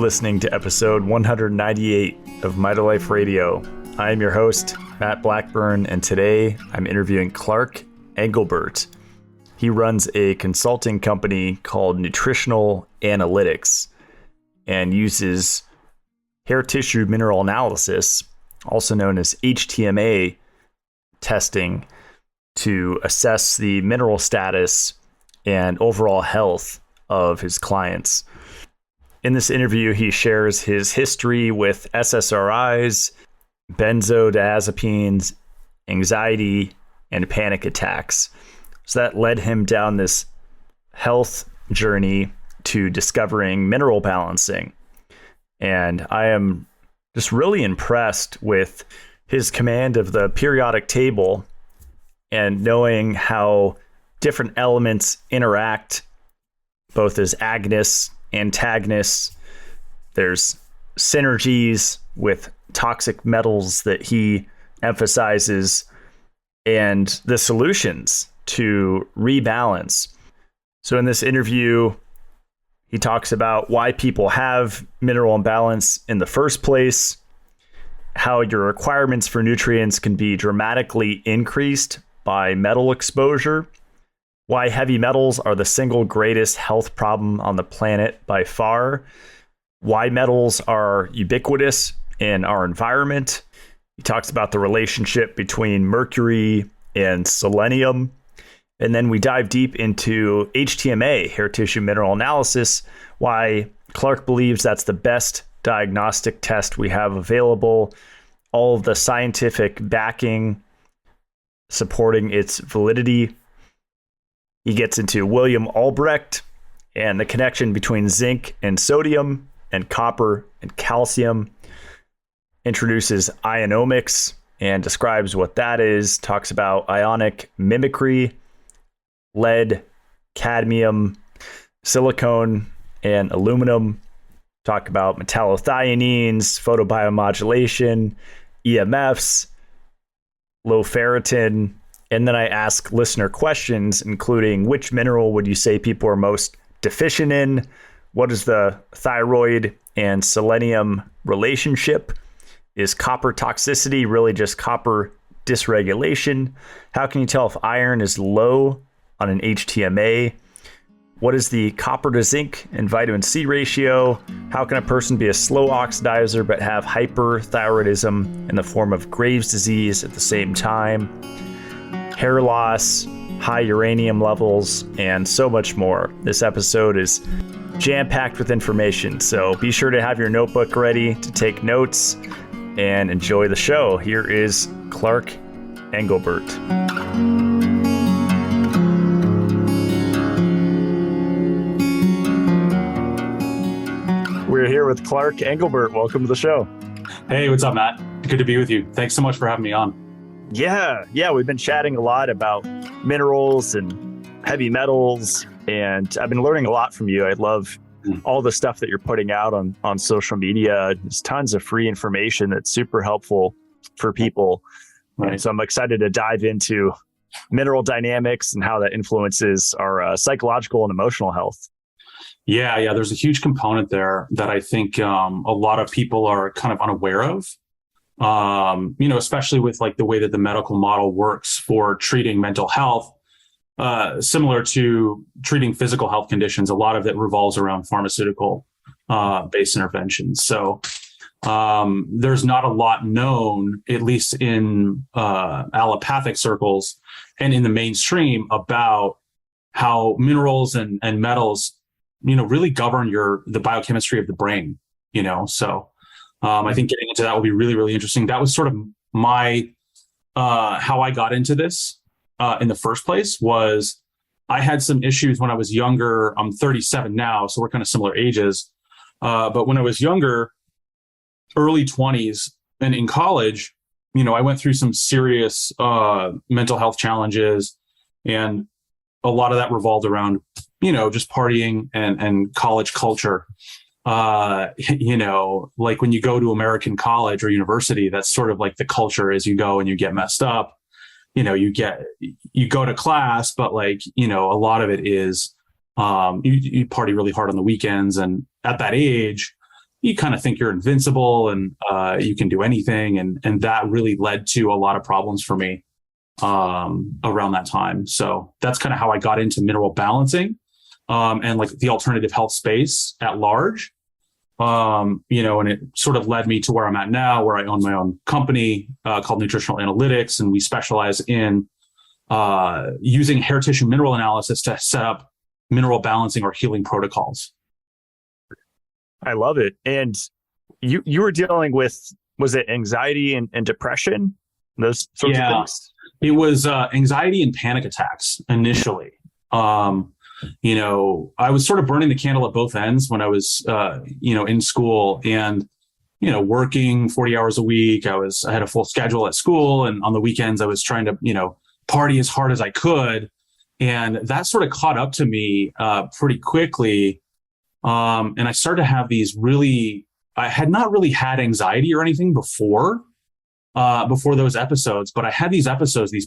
listening to episode 198 of Mitolife Radio. I am your host, Matt Blackburn, and today I'm interviewing Clark Engelbert. He runs a consulting company called Nutritional Analytics and uses hair tissue mineral analysis, also known as HTMA testing, to assess the mineral status and overall health of his clients. In this interview, he shares his history with SSRIs, benzodiazepines, anxiety, and panic attacks. So that led him down this health journey to discovering mineral balancing. And I am just really impressed with his command of the periodic table and knowing how different elements interact both as agonists, antagonists. There's synergies with toxic metals that he emphasizes, and the solutions to rebalance. So in this interview, he talks about why people have mineral imbalance in the first place, how your requirements for nutrients can be dramatically increased by metal exposure, why heavy metals are the single greatest health problem on the planet by far, why metals are ubiquitous in our environment. He talks about the relationship between mercury and selenium. And then we dive deep into HTMA, hair tissue mineral analysis, why Clark believes that's the best diagnostic test we have available, all of the scientific backing supporting its validity. He gets into William Albrecht and the connection between zinc and sodium and copper and calcium, introduces ionomics and describes what that is, talks about ionic mimicry, lead, cadmium, silicone, and aluminum, talk about metallothioneins, photobiomodulation, EMFs, low ferritin. And then I ask listener questions, including which mineral would you say people are most deficient in? What is the thyroid and selenium relationship? Is copper toxicity really just copper dysregulation? How can you tell if iron is low on an HTMA? What is the copper to zinc and vitamin C ratio? How can a person be a slow oxidizer but have hyperthyroidism in the form of Graves' disease at the same time? Hair loss, high uranium levels, and so much more. This episode is jam-packed with information, so be sure to have your notebook ready to take notes and enjoy the show. Here is Clark Engelbert. We're here with Clark Engelbert. Welcome to the show. Hey, what's up, Matt? Good to be with you. Thanks so much for having me on. Yeah, we've been chatting a lot about minerals and heavy metals, and I've been learning a lot from you. I love all the stuff that you're putting out on social media. There's tons of free information that's super helpful for people. Right. And so I'm excited to dive into mineral dynamics and how that influences our psychological and emotional health. Yeah. There's a huge component there that I think a lot of people are kind of unaware of. Especially with like the way that the medical model works for treating mental health, similar to treating physical health conditions. A lot of it revolves around pharmaceutical based interventions. So there's not a lot known, at least in allopathic circles and in the mainstream, about how minerals and metals, really govern the biochemistry of the brain. So I think getting into that will be really, really interesting. That was sort of my how I got into this in the first place. Was I had some issues when I was younger. I'm 37 now, so we're kind of similar ages. But when I was younger, early 20s and in college, I went through some serious mental health challenges, and a lot of that revolved around, just partying and college culture. Like when you go to American college or university, that's sort of like the culture is you go and you get messed up. You go to class, but like, a lot of it is you party really hard on the weekends. And at that age, you kind of think you're invincible and you can do anything. And that really led to a lot of problems for me around that time. So that's kind of how I got into mineral balancing and like the alternative health space at large. And it sort of led me to where I'm at now, where I own my own company called Nutritional Analytics, and we specialize in using hair tissue mineral analysis to set up mineral balancing or healing protocols. I love it. And you were dealing with, was it anxiety and depression? Those sorts of things? It was anxiety and panic attacks initially. I was sort of burning the candle at both ends when I was, in school and, working 40 hours a week. I had a full schedule at school, and on the weekends I was trying to, party as hard as I could. And that sort of caught up to me pretty quickly. And I started to have I had not really had anxiety or anything before those episodes, but I had these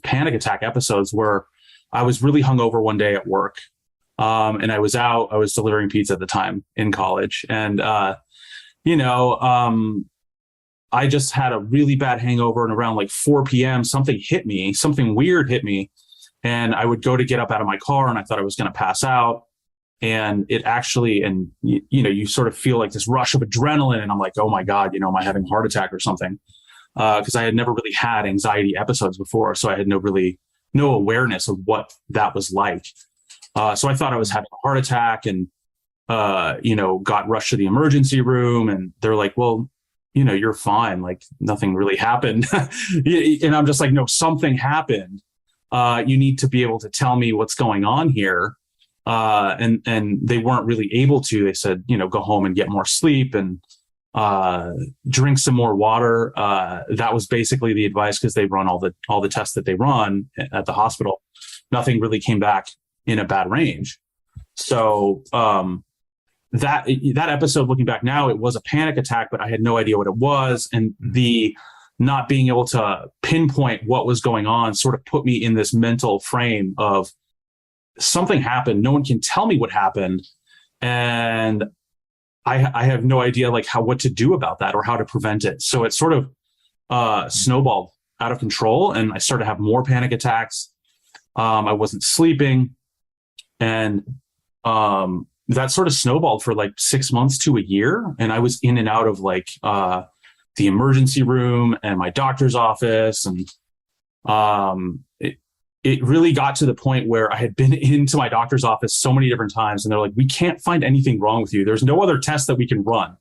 panic attack episodes where I was really hungover one day at work. And I was delivering pizza at the time in college. And, I just had a really bad hangover, and around like 4 p.m., something weird hit me. And I would go to get up out of my car, and I thought I was going to pass out. And it actually, you sort of feel like this rush of adrenaline, and I'm like, oh my God, am I having a heart attack or something? Because I had never really had anxiety episodes before. So I had no awareness of what that was like. So I thought I was having a heart attack, and, got rushed to the emergency room, and they're like, well, you're fine. Like nothing really happened. And I'm just like, no, something happened. You need to be able to tell me what's going on here. And they weren't really able to. They said, go home and get more sleep and drink some more water. That was basically the advice, because they run all the tests that they run at the hospital. Nothing really came back in a bad range. So that episode, looking back now, it was a panic attack, but I had no idea what it was. And the not being able to pinpoint what was going on sort of put me in this mental frame of something happened. No one can tell me what happened. And I have no idea what to do about that or how to prevent it. So it sort of snowballed out of control, and I started to have more panic attacks. I wasn't sleeping, and that sort of snowballed for like 6 months to a year. And I was in and out of the emergency room and my doctor's office. And it really got to the point where I had been into my doctor's office so many different times, and they're like, we can't find anything wrong with you. There's no other test that we can run.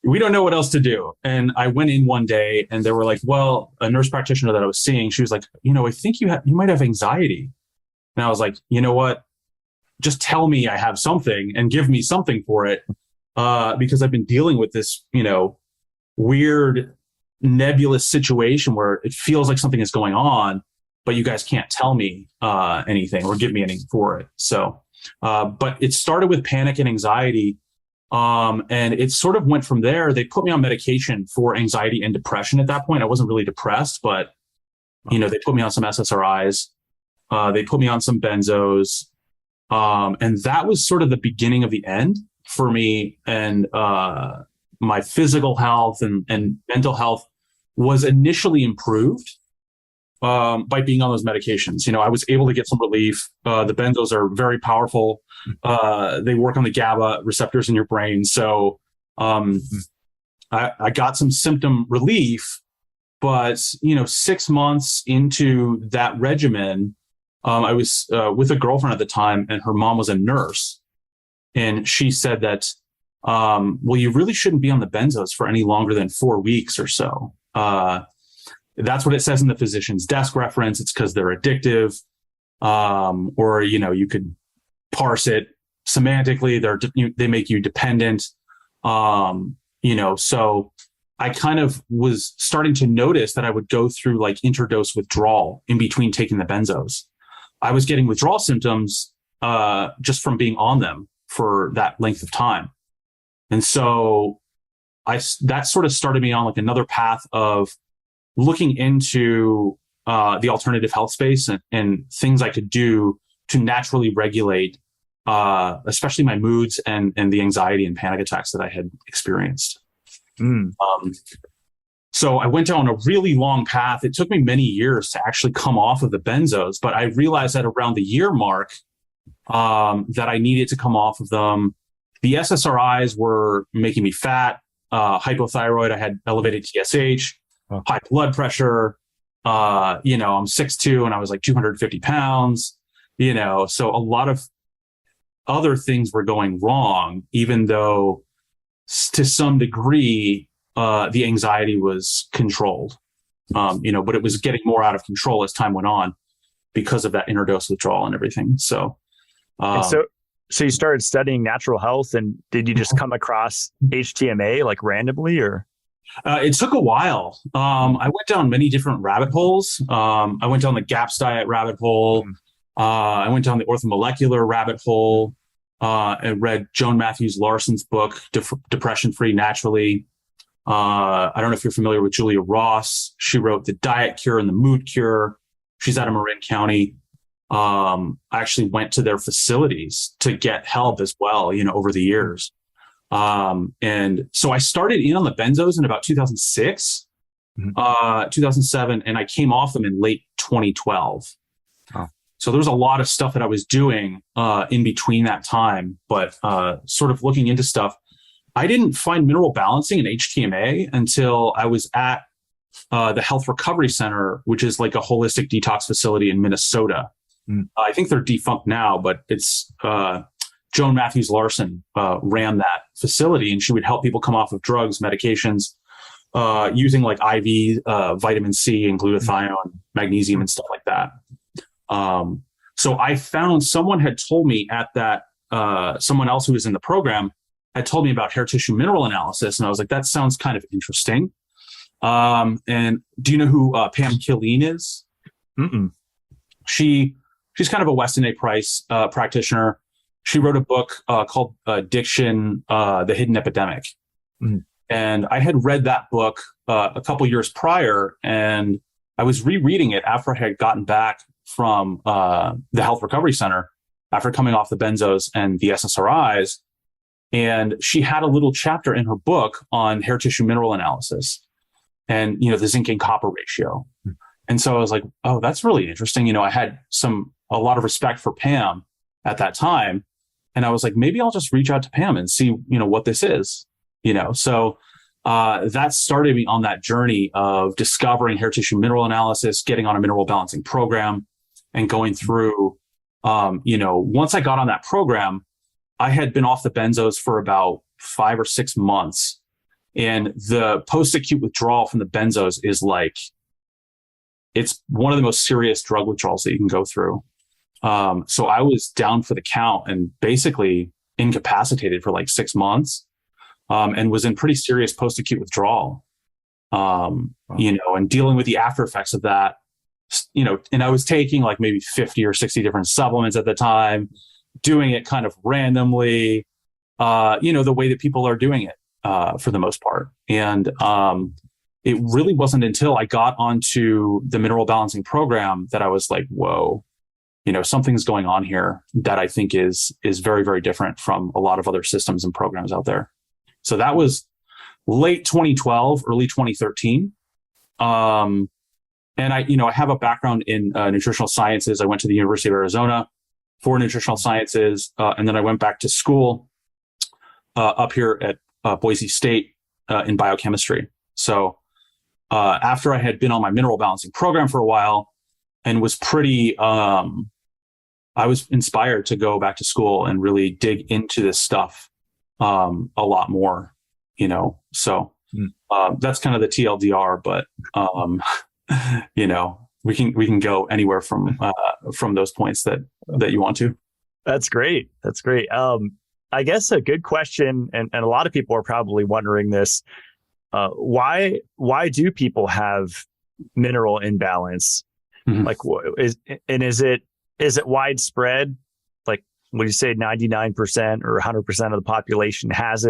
We don't know what else to do. And I went in one day, and they were like, well, a nurse practitioner that I was seeing, she was like, I think you might have anxiety. And I was like, you know what? Just tell me I have something and give me something for it. Because I've been dealing with this, weird nebulous situation where it feels like something is going on, but you guys can't tell me anything or give me anything for it. So, but it started with panic and anxiety. And it sort of went from there. They put me on medication for anxiety and depression at that point. I wasn't really depressed, but, they put me on some SSRIs. They put me on some benzos. And that was sort of the beginning of the end for me. And my physical health and mental health was initially improved by being on those medications. I was able to get some relief. The benzos are very powerful. They work on the GABA receptors in your brain. So I got some symptom relief. But, 6 months into that regimen, I was with a girlfriend at the time, and her mom was a nurse. And she said that, well, you really shouldn't be on the benzos for any longer than 4 weeks or so. That's what it says in the physician's desk reference. It's because they're addictive. Or, you could parse it semantically. They make you dependent. So I kind of was starting to notice that I would go through like interdose withdrawal in between taking the benzos. I was getting withdrawal symptoms just from being on them for that length of time. And so that sort of started me on like another path of looking into the alternative health space and things I could do to naturally regulate especially my moods and the anxiety and panic attacks that I had experienced. So I went down a really long path. It took me many years to actually come off of the benzos, but I realized that around the year mark that I needed to come off of them. The SSRIs were making me fat, hypothyroid. I had elevated TSH, high blood pressure. I'm 6'2" and I was like 250 pounds, so a lot of other things were going wrong, even though to some degree, the anxiety was controlled, but it was getting more out of control as time went on because of that interdose withdrawal and everything. So you started studying natural health, and did you just come across HTMA like randomly, or? It took a while. I went down many different rabbit holes. I went down the GAPS diet rabbit hole. I went down the orthomolecular rabbit hole. I read Joan Matthews Larson's book, Depression Free Naturally. I don't know if you're familiar with Julia Ross. She wrote The Diet Cure and The Mood Cure. She's out of Marin County. I actually went to their facilities to get help as well, over the years. And so I started in on the benzos in about 2006, 2007, and I came off them in late 2012. So there was a lot of stuff that I was doing in between that time, but sort of looking into stuff. I didn't find mineral balancing in HTMA until I was at the Health Recovery Center, which is like a holistic detox facility in Minnesota. I think they're defunct now, but it's Joan Matthews Larson ran that facility, and she would help people come off of drugs, medications, using like IV vitamin C and glutathione, magnesium and stuff like that. So I found someone had told me at that, someone else who was in the program had told me about hair tissue mineral analysis. And I was like, that sounds kind of interesting. And do you know who Pam Killeen is? She's kind of a Weston A. Price practitioner. She wrote a book called Addiction, The Hidden Epidemic. And I had read that book a couple years prior, and I was rereading it after I had gotten back from the Health Recovery Center after coming off the benzos and the SSRIs. And she had a little chapter in her book on hair tissue mineral analysis and, the zinc and copper ratio. And so I was like, oh, that's really interesting. I had a lot of respect for Pam at that time. And I was like, maybe I'll just reach out to Pam and see, what this is, So that started me on that journey of discovering hair tissue mineral analysis, getting on a mineral balancing program, and going through, once I got on that program, I had been off the benzos for about 5 or 6 months. And the post-acute withdrawal from the benzos is it's one of the most serious drug withdrawals that you can go through. So I was down for the count and basically incapacitated for 6 months, and was in pretty serious post-acute withdrawal, and dealing with the after effects of that, and I was taking maybe 50 or 60 different supplements at the time, doing it kind of randomly, the way that people are doing it, for the most part. And, it really wasn't until I got onto the mineral balancing program that I was like, whoa, something's going on here that I think is very, very different from a lot of other systems and programs out there. So that was late 2012, early 2013. And I have a background in nutritional sciences. I went to the University of Arizona for nutritional sciences. And then I went back to school up here at Boise State in biochemistry. So after I had been on my mineral balancing program for a while and was I was inspired to go back to school and really dig into this stuff a lot more, So that's kind of the TLDR, but we can go anywhere from those points that you want to. That's great. That's great. I guess a good question, and a lot of people are probably wondering this. Why do people have mineral imbalance? Is it widespread? Would you say 99% or 100% of the population has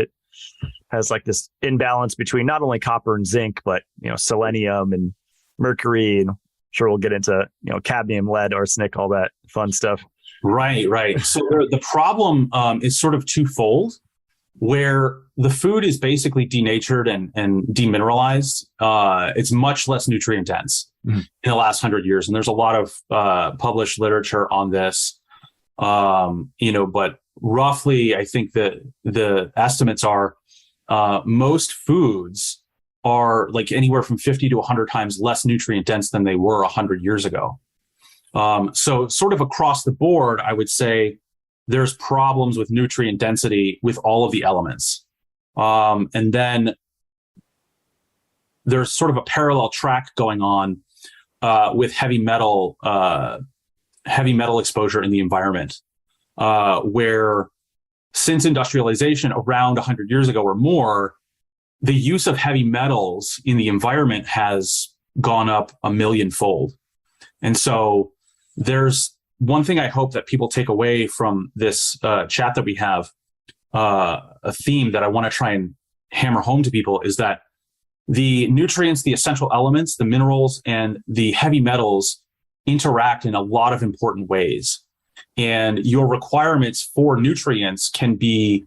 this imbalance between not only copper and zinc, but selenium and mercury and sure we'll get into, cadmium, lead, arsenic, all that fun stuff. Right. So the problem is sort of twofold, where the food is basically denatured and demineralized. It's much less nutrient dense in the last 100 years. And there's a lot of published literature on this, but roughly, I think that the estimates are most foods are like anywhere from 50 to 100 times less nutrient dense than they were 100 years ago. So sort of across the board, I would say there's problems with nutrient density with all of the elements. And then there's sort of a parallel track going on with heavy metal exposure in the environment, where since industrialization around 100 years ago or more, the use of heavy metals in the environment has gone up 1,000,000-fold. And so there's one thing I hope that people take away from this chat that we have, a theme that I want to try and hammer home to people, is that the nutrients, the essential elements, the minerals, and the heavy metals interact in a lot of important ways. And your requirements for nutrients can be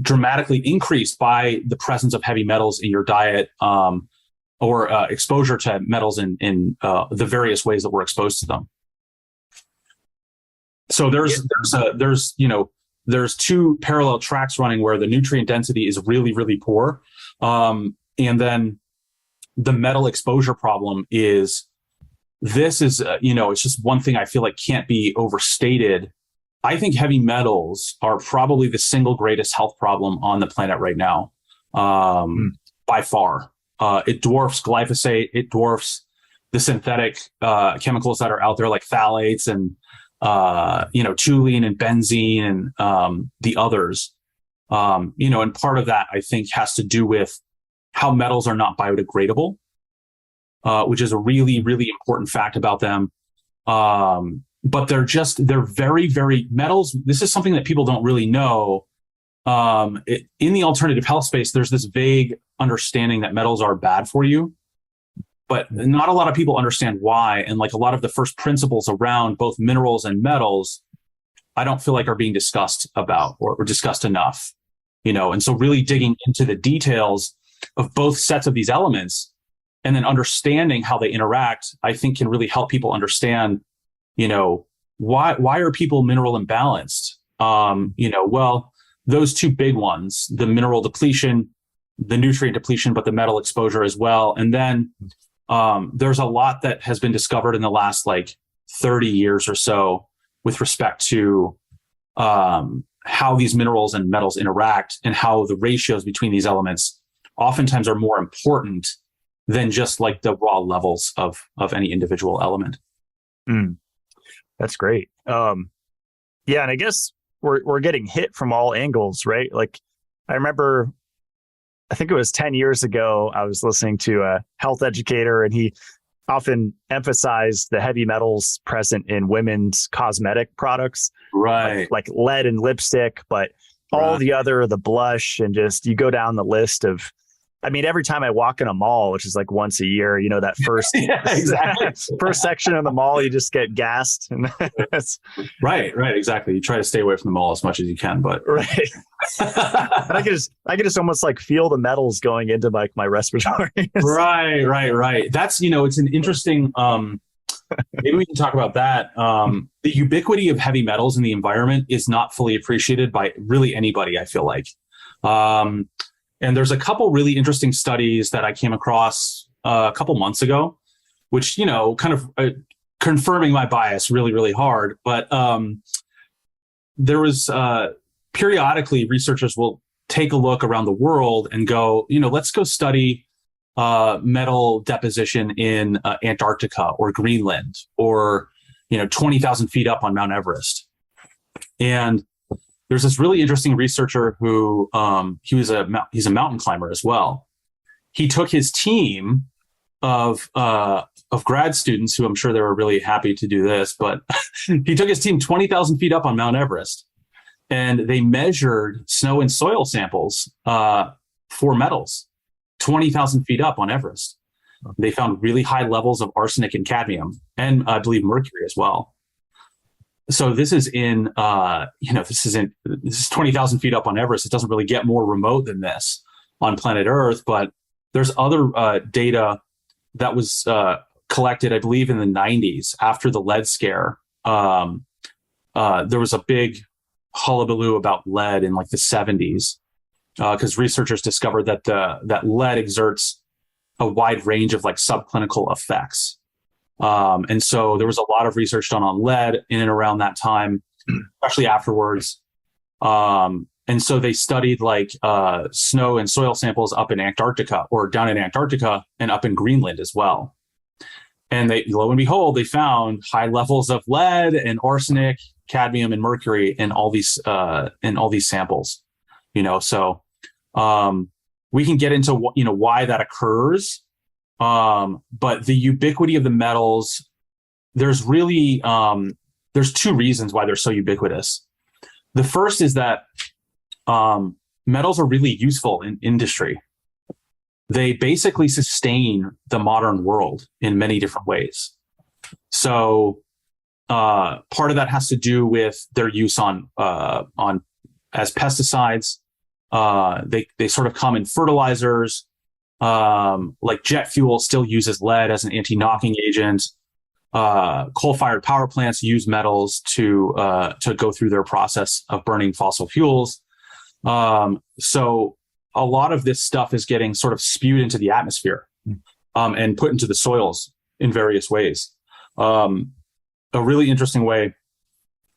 dramatically increased by the presence of heavy metals in your diet, or exposure to metals in the various ways that we're exposed to them. So there's two parallel tracks running where the nutrient density is really, really poor. And then the metal exposure problem is, it's just one thing I feel like can't be overstated. I think heavy metals are probably the single greatest health problem on the planet right now, by far. It dwarfs glyphosate. It dwarfs the synthetic chemicals that are out there, like phthalates and toluene and benzene and the others. And part of that, I think, has to do with how metals are not biodegradable, which is a really, really important fact about them. But they're very, very metals. This is something that people don't really know. In the alternative health space, there's this vague understanding that metals are bad for you, but not a lot of people understand why. And like a lot of the first principles around both minerals and metals, I don't feel like are being discussed about or discussed enough, and so really digging into the details of both sets of these elements and then understanding how they interact, I think can really help people understand, why are people mineral imbalanced? Well, those two big ones, the mineral depletion, the nutrient depletion, but the metal exposure as well. And then there's a lot that has been discovered in the last 30 years or so with respect to how these minerals and metals interact and how the ratios between these elements oftentimes are more important than just the raw levels of any individual element. That's great. And I guess we're getting hit from all angles, right? I remember, I think it was 10 years ago, I was listening to a health educator, and he often emphasized the heavy metals present in women's cosmetic products, right? Like lead and lipstick, but all the blush, and just you go down the list of. I mean, every time I walk in a mall, which is once a year, that first first section of the mall, you just get gassed. And right, exactly. You try to stay away from the mall as much as you can, but right. And I could just almost feel the metals going into my respiratory. Right. That's it's an interesting. Maybe we can talk about that. The ubiquity of heavy metals in the environment is not fully appreciated by really anybody, I feel like. And there's a couple really interesting studies that I came across a couple months ago, which, kind of confirming my bias really, really hard. But there was periodically researchers will take a look around the world and go, let's go study metal deposition in Antarctica or Greenland or, 20,000 feet up on Mount Everest. And there's this really interesting researcher who he's a mountain climber as well. He took his team of grad students, who I'm sure they were really happy to do this, but he took his team 20,000 feet up on Mount Everest, and they measured snow and soil samples for metals 20,000 feet up on Everest. They found really high levels of arsenic and cadmium, and I believe mercury as well. So this is in, this is 20,000 feet up on Everest. It doesn't really get more remote than this on planet Earth, but there's other data that was collected, I believe, in the 90s after the lead scare. There was a big hullabaloo about lead in like the 70s because researchers discovered that that lead exerts a wide range of like subclinical effects. And so there was a lot of research done on lead in and around that time, especially afterwards. And so they studied like snow and soil samples up in Antarctica or down in Antarctica and up in Greenland as well. And they, lo and behold, they found high levels of lead and arsenic, cadmium, and mercury in all these samples. So we can get into why that occurs. But the ubiquity of the metals, there's really there's two reasons why they're so ubiquitous. The first is that metals are really useful in industry. They basically sustain the modern world in many different ways. So part of that has to do with their use on as pesticides. They sort of come in fertilizers. Like jet fuel still uses lead as an anti-knocking agent. Coal-fired power plants use metals to go through their process of burning fossil fuels. So a lot of this stuff is getting sort of spewed into the atmosphere and put into the soils in various ways. A really interesting way,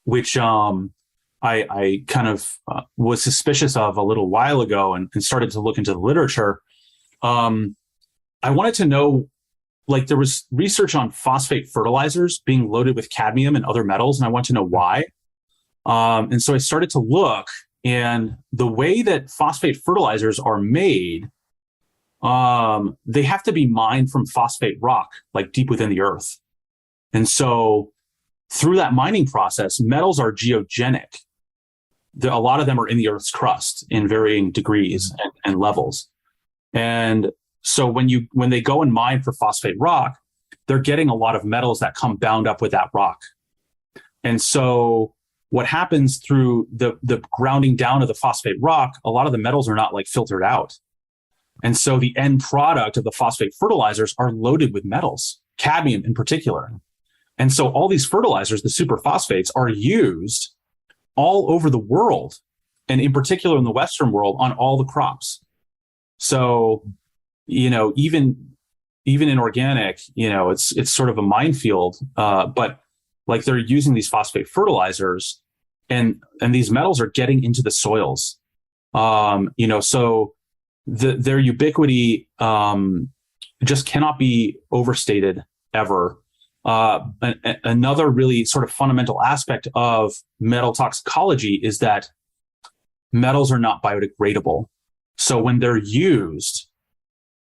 which I kind of was suspicious of a little while ago and started to look into the literature. I wanted to know, like, there was research on phosphate fertilizers being loaded with cadmium and other metals, and I want to know why. And so I started to look, and the way that phosphate fertilizers are made, they have to be mined from phosphate rock, like deep within the earth. And so through that mining process, metals are geogenic. A lot of them are in the earth's crust in varying degrees and levels. And so when they go and mine for phosphate rock, they're getting a lot of metals that come bound up with that rock. And so what happens through the grounding down of the phosphate rock, a lot of the metals are not like filtered out. And so the end product of the phosphate fertilizers are loaded with metals, cadmium in particular. And so all these fertilizers, the superphosphates, are used all over the world, and in particular in the Western world, on all the crops. So, even in organic, it's sort of a minefield, but like they're using these phosphate fertilizers and these metals are getting into the soils. So their ubiquity just cannot be overstated ever. Another really sort of fundamental aspect of metal toxicology is that metals are not biodegradable. So when they're used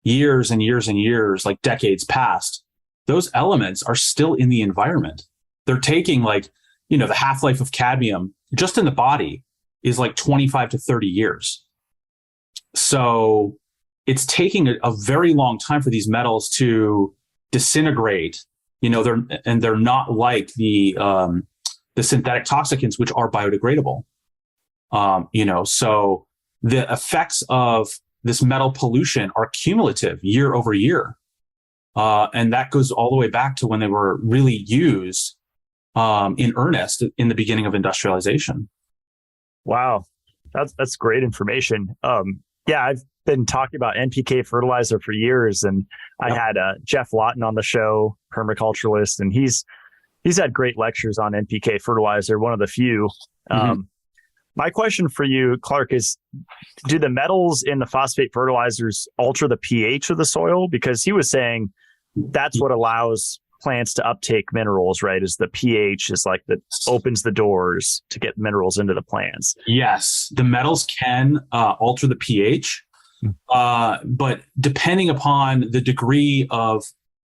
years and years and years, like decades past, those elements are still in the environment. They're taking the half-life of cadmium just in the body is like 25 to 30 years. So it's taking a very long time for these metals to disintegrate. They're not like the synthetic toxicants, which are biodegradable. So the effects of this metal pollution are cumulative year over year. And that goes all the way back to when they were really used in earnest in the beginning of industrialization. Wow. That's great information. I've been talking about NPK fertilizer for years, and I had Jeff Lawton on the show, permaculturalist, and he's had great lectures on NPK fertilizer, one of the few. My question for you, Clark, is do the metals in the phosphate fertilizers alter the pH of the soil? Because he was saying that's what allows plants to uptake minerals, right? Is the pH is like that opens the doors to get minerals into the plants. Yes, the metals can alter the pH, but depending upon the degree of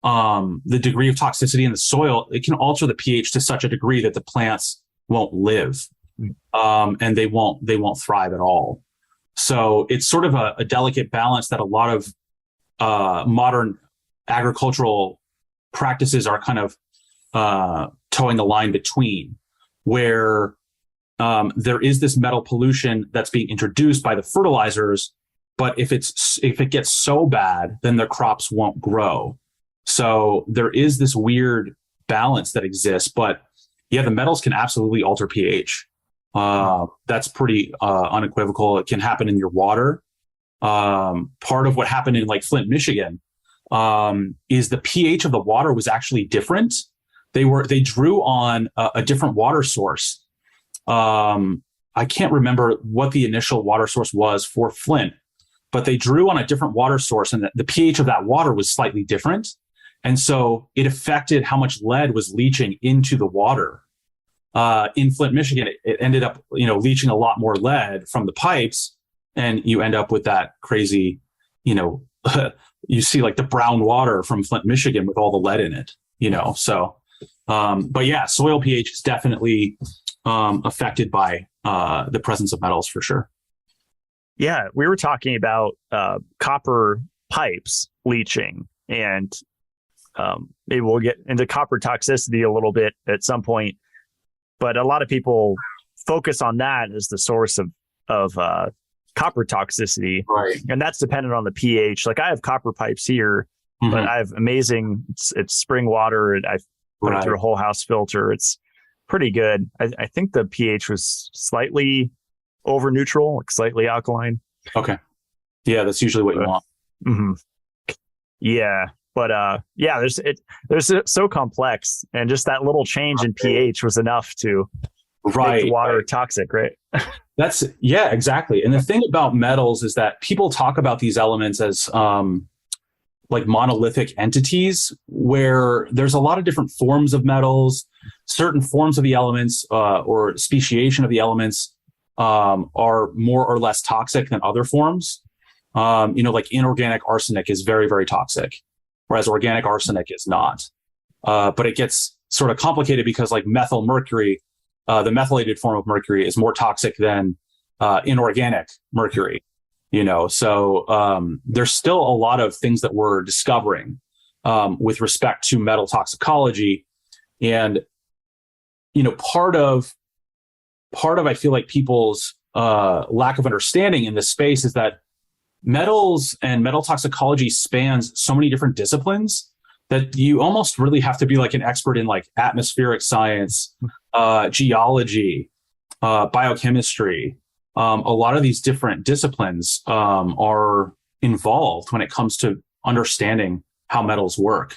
toxicity in the soil, it can alter the pH to such a degree that the plants won't live. And they won't thrive at all. So it's sort of a delicate balance that a lot of modern agricultural practices are kind of towing the line between, where there is this metal pollution that's being introduced by the fertilizers, but if it gets so bad, then the crops won't grow. So there is this weird balance that exists, but yeah, the metals can absolutely alter pH. That's pretty unequivocal. It can happen in your water. Part of what happened in like Flint, Michigan, is the pH of the water was actually different. They drew on a different water source. I can't remember what the initial water source was for Flint, but they drew on a different water source, and the pH of that water was slightly different. And so it affected how much lead was leaching into the water. In Flint, Michigan, it ended up, leaching a lot more lead from the pipes, and you end up with that crazy, you see like the brown water from Flint, Michigan with all the lead in it, so, but yeah, soil pH is definitely affected by the presence of metals for sure. Yeah, we were talking about copper pipes leaching, and maybe we'll get into copper toxicity a little bit at some point. But a lot of people focus on that as the source of copper toxicity, right? And that's dependent on the pH. Like I have copper pipes here, but I have amazing. It's spring water, and I've put it through a whole house filter. It's pretty good. I think the pH was slightly over neutral, like slightly alkaline. Okay, yeah, that's usually what you want. Mm-hmm. Yeah. But there's so complex, and just that little change in pH was enough to make the water toxic, right? Yeah, exactly. And the thing about metals is that people talk about these elements as like monolithic entities, where there's a lot of different forms of metals. Certain forms of the elements or speciation of the elements are more or less toxic than other forms. Like inorganic arsenic is very, very toxic, whereas organic arsenic is not. But it gets sort of complicated because like methyl mercury, the methylated form of mercury, is more toxic than inorganic mercury, So there's still a lot of things that we're discovering with respect to metal toxicology. And, part of I feel like people's lack of understanding in this space is that metals and metal toxicology spans so many different disciplines that you almost really have to be like an expert in like atmospheric science, geology, biochemistry. A lot of these different disciplines are involved when it comes to understanding how metals work.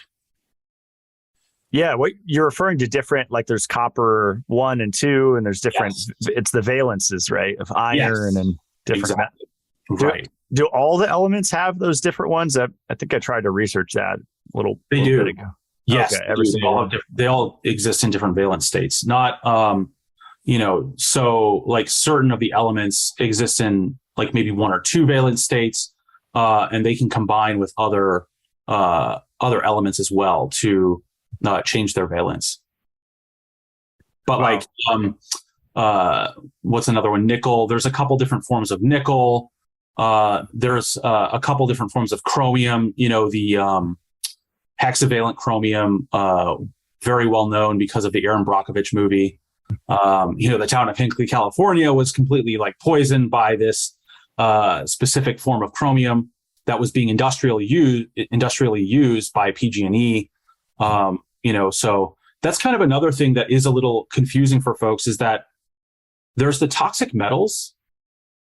Yeah, what you're referring to different, like there's copper 1 and 2, and there's different, it's the valences, right, of iron and different. Exactly. Right. Do all the elements have those different ones? I think I tried to research that a little bit ago. Yes, okay, they all exist in different valence states. Not, so like certain of the elements exist in like maybe 1 or 2 valence states, and they can combine with other elements as well to change their valence. But what's another one? Nickel. There's a couple different forms of nickel. There's a couple different forms of chromium, the hexavalent chromium, very well known because of the Aaron Brockovich movie. The town of Hinckley, California was completely like poisoned by this specific form of chromium that was being industrially used by PG&E. So that's kind of another thing that is a little confusing for folks, is that there's the toxic metals.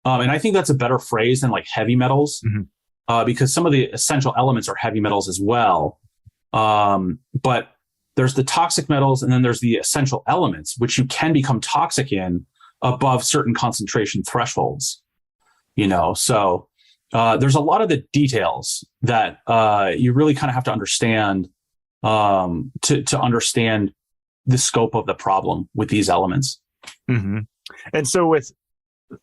And I think that's a better phrase than like heavy metals, because some of the essential elements are heavy metals as well. But there's the toxic metals, and then there's the essential elements, which you can become toxic in above certain concentration thresholds. So there's a lot of the details that you really kind of have to understand to understand the scope of the problem with these elements. Mm-hmm. And so with,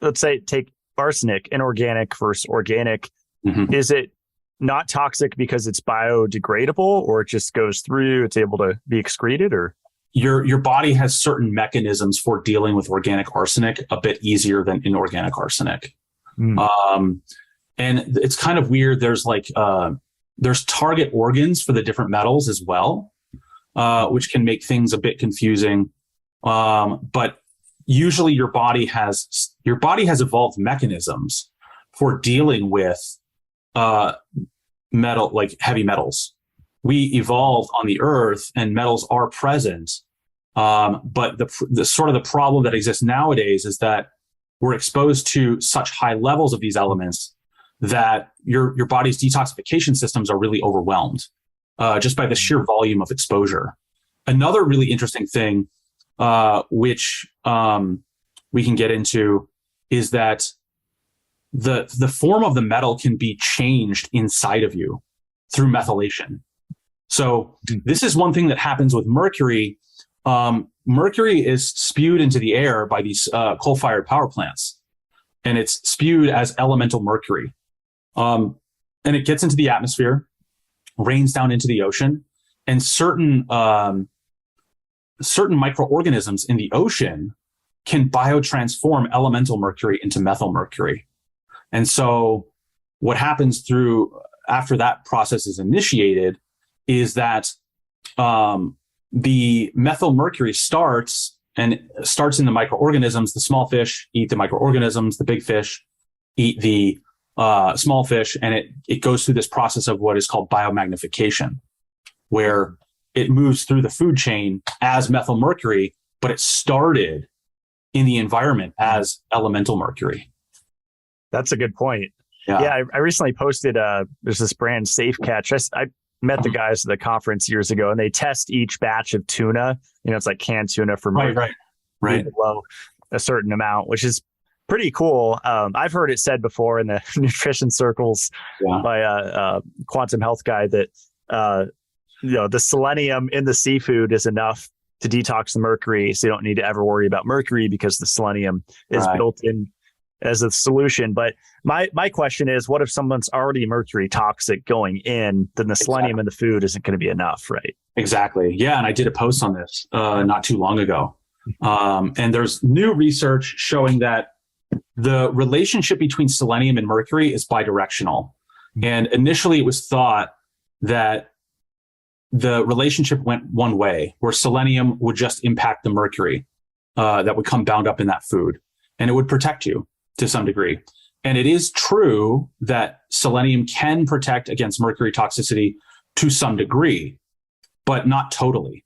let's say, take arsenic, inorganic versus organic, is it not toxic because it's biodegradable, or it just goes through, it's able to be excreted, or? Your body has certain mechanisms for dealing with organic arsenic a bit easier than inorganic arsenic. And it's kind of weird. There's like There's target organs for the different metals as well, which can make things a bit confusing. But usually your body has evolved mechanisms for dealing with metal, like heavy metals. We evolved on the earth and metals are present. But the sort of the problem that exists nowadays is that we're exposed to such high levels of these elements that your body's detoxification systems are really overwhelmed just by the sheer volume of exposure. Another really interesting thing, which we can get into, is that the form of the metal can be changed inside of you through methylation. So this is one thing that happens with mercury. Mercury is spewed into the air by these coal-fired power plants, and it's spewed as elemental mercury. And it gets into the atmosphere, rains down into the ocean, and certain microorganisms in the ocean can biotransform elemental mercury into methyl mercury. And so what happens after that process is initiated is that the methyl mercury starts in the microorganisms. The small fish eat the microorganisms, the big fish eat the small fish, and it goes through this process of what is called biomagnification, where it moves through the food chain as methyl mercury, but it started in the environment as elemental mercury. That's a good point. Yeah, I recently posted, there's this brand Safe Catch. I met the guys at the conference years ago, and they test each batch of tuna. It's like canned tuna for mercury below a certain amount, which is pretty cool. I've heard it said before in the nutrition circles by a quantum health guy that the selenium in the seafood is enough to detox the mercury, so you don't need to ever worry about mercury because the selenium is built in as a solution. But my question is, what if someone's already mercury toxic going in? Then the selenium in the food isn't going to be enough, right? Exactly. Yeah, and I did a post on this not too long ago. And there's new research showing that the relationship between selenium and mercury is bidirectional. And initially it was thought that the relationship went one way, where selenium would just impact the mercury that would come bound up in that food, and it would protect you to some degree. And it is true that selenium can protect against mercury toxicity to some degree, but not totally.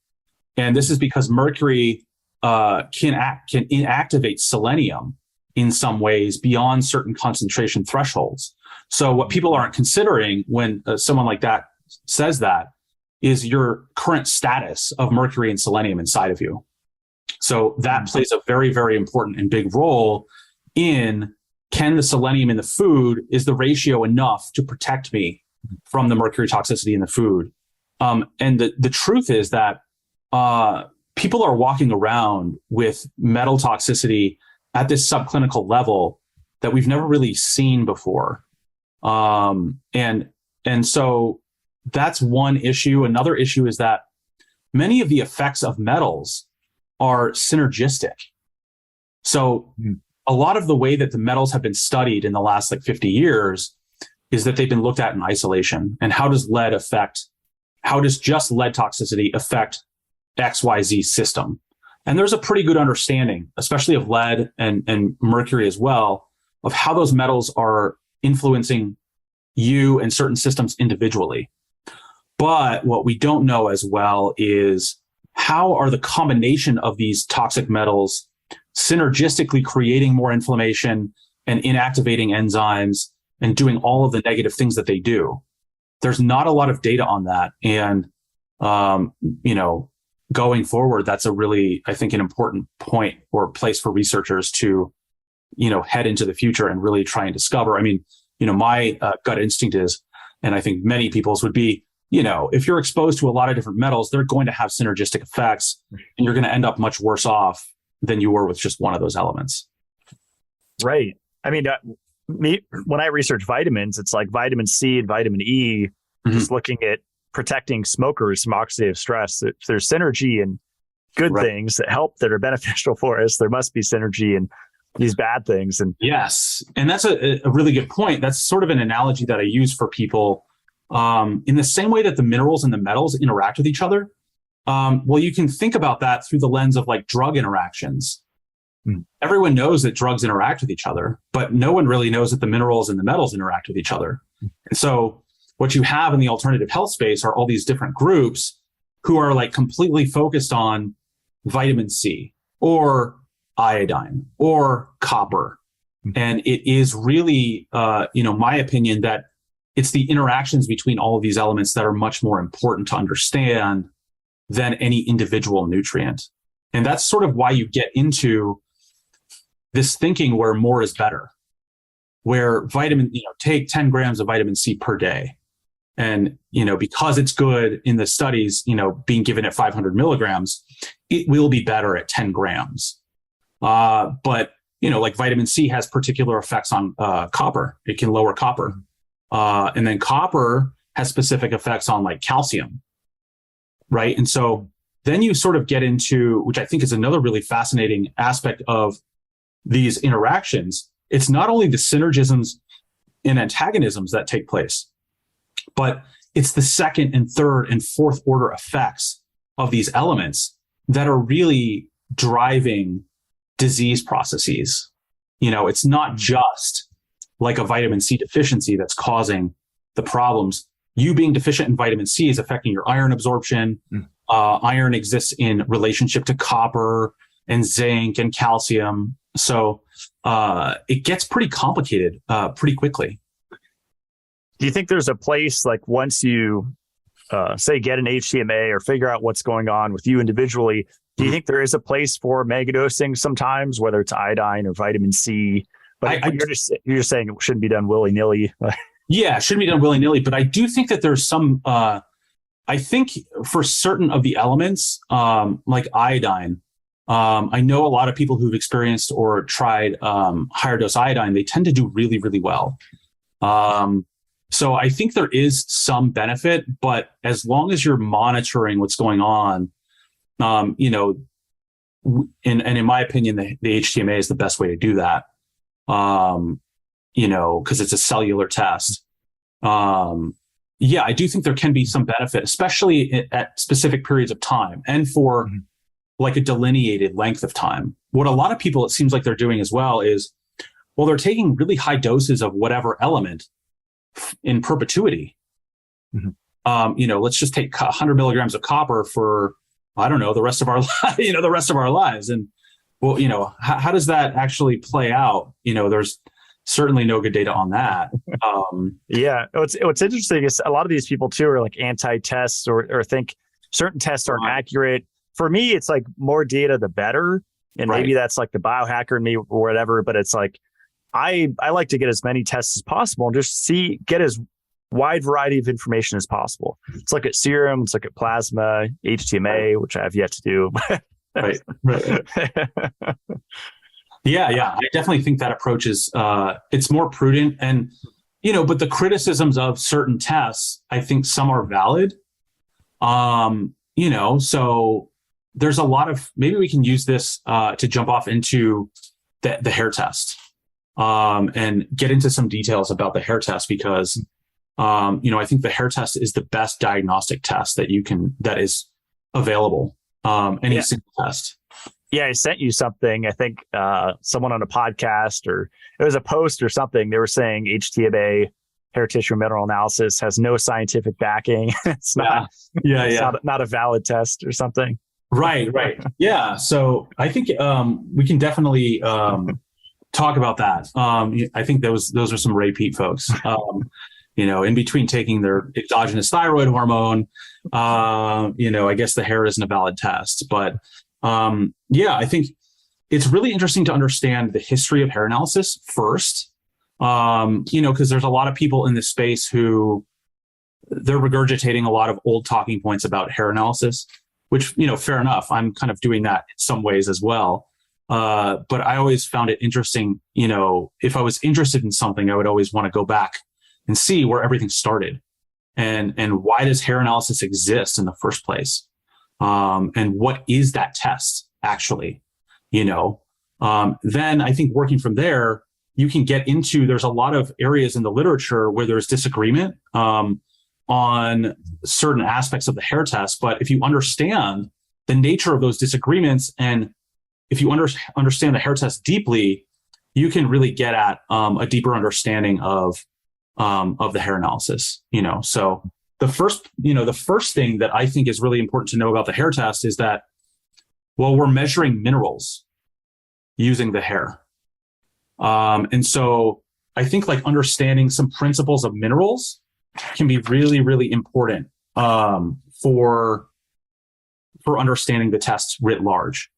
And this is because mercury can inactivate selenium in some ways beyond certain concentration thresholds. So what people aren't considering when someone like that says that is your current status of mercury and selenium inside of you. So that plays a very, very important and big role in, can the selenium in the food, is the ratio enough to protect me from the mercury toxicity in the food? And the truth is that people are walking around with metal toxicity at this subclinical level that we've never really seen before. And so that's one issue. Another issue is that many of the effects of metals are synergistic. So a lot of the way that the metals have been studied in the last 50 years is that they've been looked at in isolation. And how does just lead toxicity affect XYZ system? And there's a pretty good understanding, especially of lead and mercury as well, of how those metals are influencing you and certain systems individually. But what we don't know as well is, how are the combination of these toxic metals synergistically creating more inflammation and inactivating enzymes and doing all of the negative things that they do? There's not a lot of data on that. And, going forward, that's a really, I think, an important point or place for researchers to, head into the future and really try and discover. I mean, my gut instinct is, and I think many people's would be, if you're exposed to a lot of different metals, they're going to have synergistic effects, and you're going to end up much worse off than you were with just one of those elements. Right. I mean, when I research vitamins, it's like vitamin C and vitamin E, just looking at protecting smokers from oxidative stress. If there's synergy and good things that help, that are beneficial for us, there must be synergy in these bad things. And yes. And that's a really good point. That's sort of an analogy that I use for people in the same way that the minerals and the metals interact with each other. Well, you can think about that through the lens of like drug interactions. Everyone knows that drugs interact with each other, but no one really knows that the minerals and the metals interact with each other. And so what you have in the alternative health space are all these different groups who are like completely focused on vitamin C or iodine or copper. And it is really, my opinion that it's the interactions between all of these elements that are much more important to understand than any individual nutrient. And that's sort of why you get into this thinking where more is better, where take 10 grams of vitamin C per day. And, because it's good in the studies, being given at 500 milligrams, it will be better at 10 grams. But, like vitamin C has particular effects on copper. It can lower copper. And then copper has specific effects on like calcium. Right. And so then you sort of get into, which I think is another really fascinating aspect of these interactions. It's not only the synergisms and antagonisms that take place, but it's the second and third and fourth order effects of these elements that are really driving disease processes. It's not just like a vitamin C deficiency that's causing the problems. You being deficient in vitamin C is affecting your iron absorption. Iron exists in relationship to copper and zinc and calcium. So it gets pretty complicated pretty quickly. Do you think there's a place, like once you say get an HTMA or figure out what's going on with you individually, do you think there is a place for megadosing sometimes, whether it's iodine or vitamin C? But you're just saying it shouldn't be done willy-nilly. Yeah, it shouldn't be done willy-nilly. But I do think that there's some, I think for certain of the elements, like iodine, I know a lot of people who've experienced or tried higher dose iodine, they tend to do really, really well. So I think there is some benefit, but as long as you're monitoring what's going on, and in my opinion, the HTMA is the best way to do that. Because it's a cellular test. I do think there can be some benefit, especially at specific periods of time and for like a delineated length of time. What a lot of people, it seems like they're doing as well is, well, they're taking really high doses of whatever element in perpetuity. Let's just take 100 milligrams of copper for, I don't know, the rest of our lives. And well, how does that actually play out? There's certainly no good data on that. What's interesting is a lot of these people too are like anti-tests or think certain tests aren't accurate. For me, it's like more data, the better. And maybe that's like the biohacker in me or whatever, but it's like, I like to get as many tests as possible and just get as wide variety of information as possible. Let's look at serum, let's look at plasma, HTMA, which I have yet to do. Right. Yeah. I definitely think that approach is, it's more prudent and, but the criticisms of certain tests, I think some are valid. So there's a lot of, maybe we can use this, to jump off into the hair test, and get into some details about the hair test because, I think the hair test is the best diagnostic test that is available. Any single test. Yeah, I sent you something. I think someone on a podcast or it was a post or something. They were saying HTMA, hair tissue mineral analysis, has no scientific backing. It's not. Not a valid test or something. Right. Yeah. So I think we can definitely talk about that. I think those are some Ray Peat folks. In between taking their exogenous thyroid hormone, I guess the hair isn't a valid test. But I think it's really interesting to understand the history of hair analysis first, because there's a lot of people in this space who they're regurgitating a lot of old talking points about hair analysis, which, fair enough. I'm kind of doing that in some ways as well. But I always found it interesting, if I was interested in something, I would always want to go back and see where everything started and why does hair analysis exist in the first place? And what is that test actually, then I think working from there, you can get into, there's a lot of areas in the literature where there's disagreement. on certain aspects of the hair test, but if you understand the nature of those disagreements, and if you understand the hair test deeply, you can really get at a deeper understanding of the hair analysis. So the first thing that I think is really important to know about the hair test is that, well, we're measuring minerals using the hair. And so I think like understanding some principles of minerals can be really, really important for understanding the tests writ large.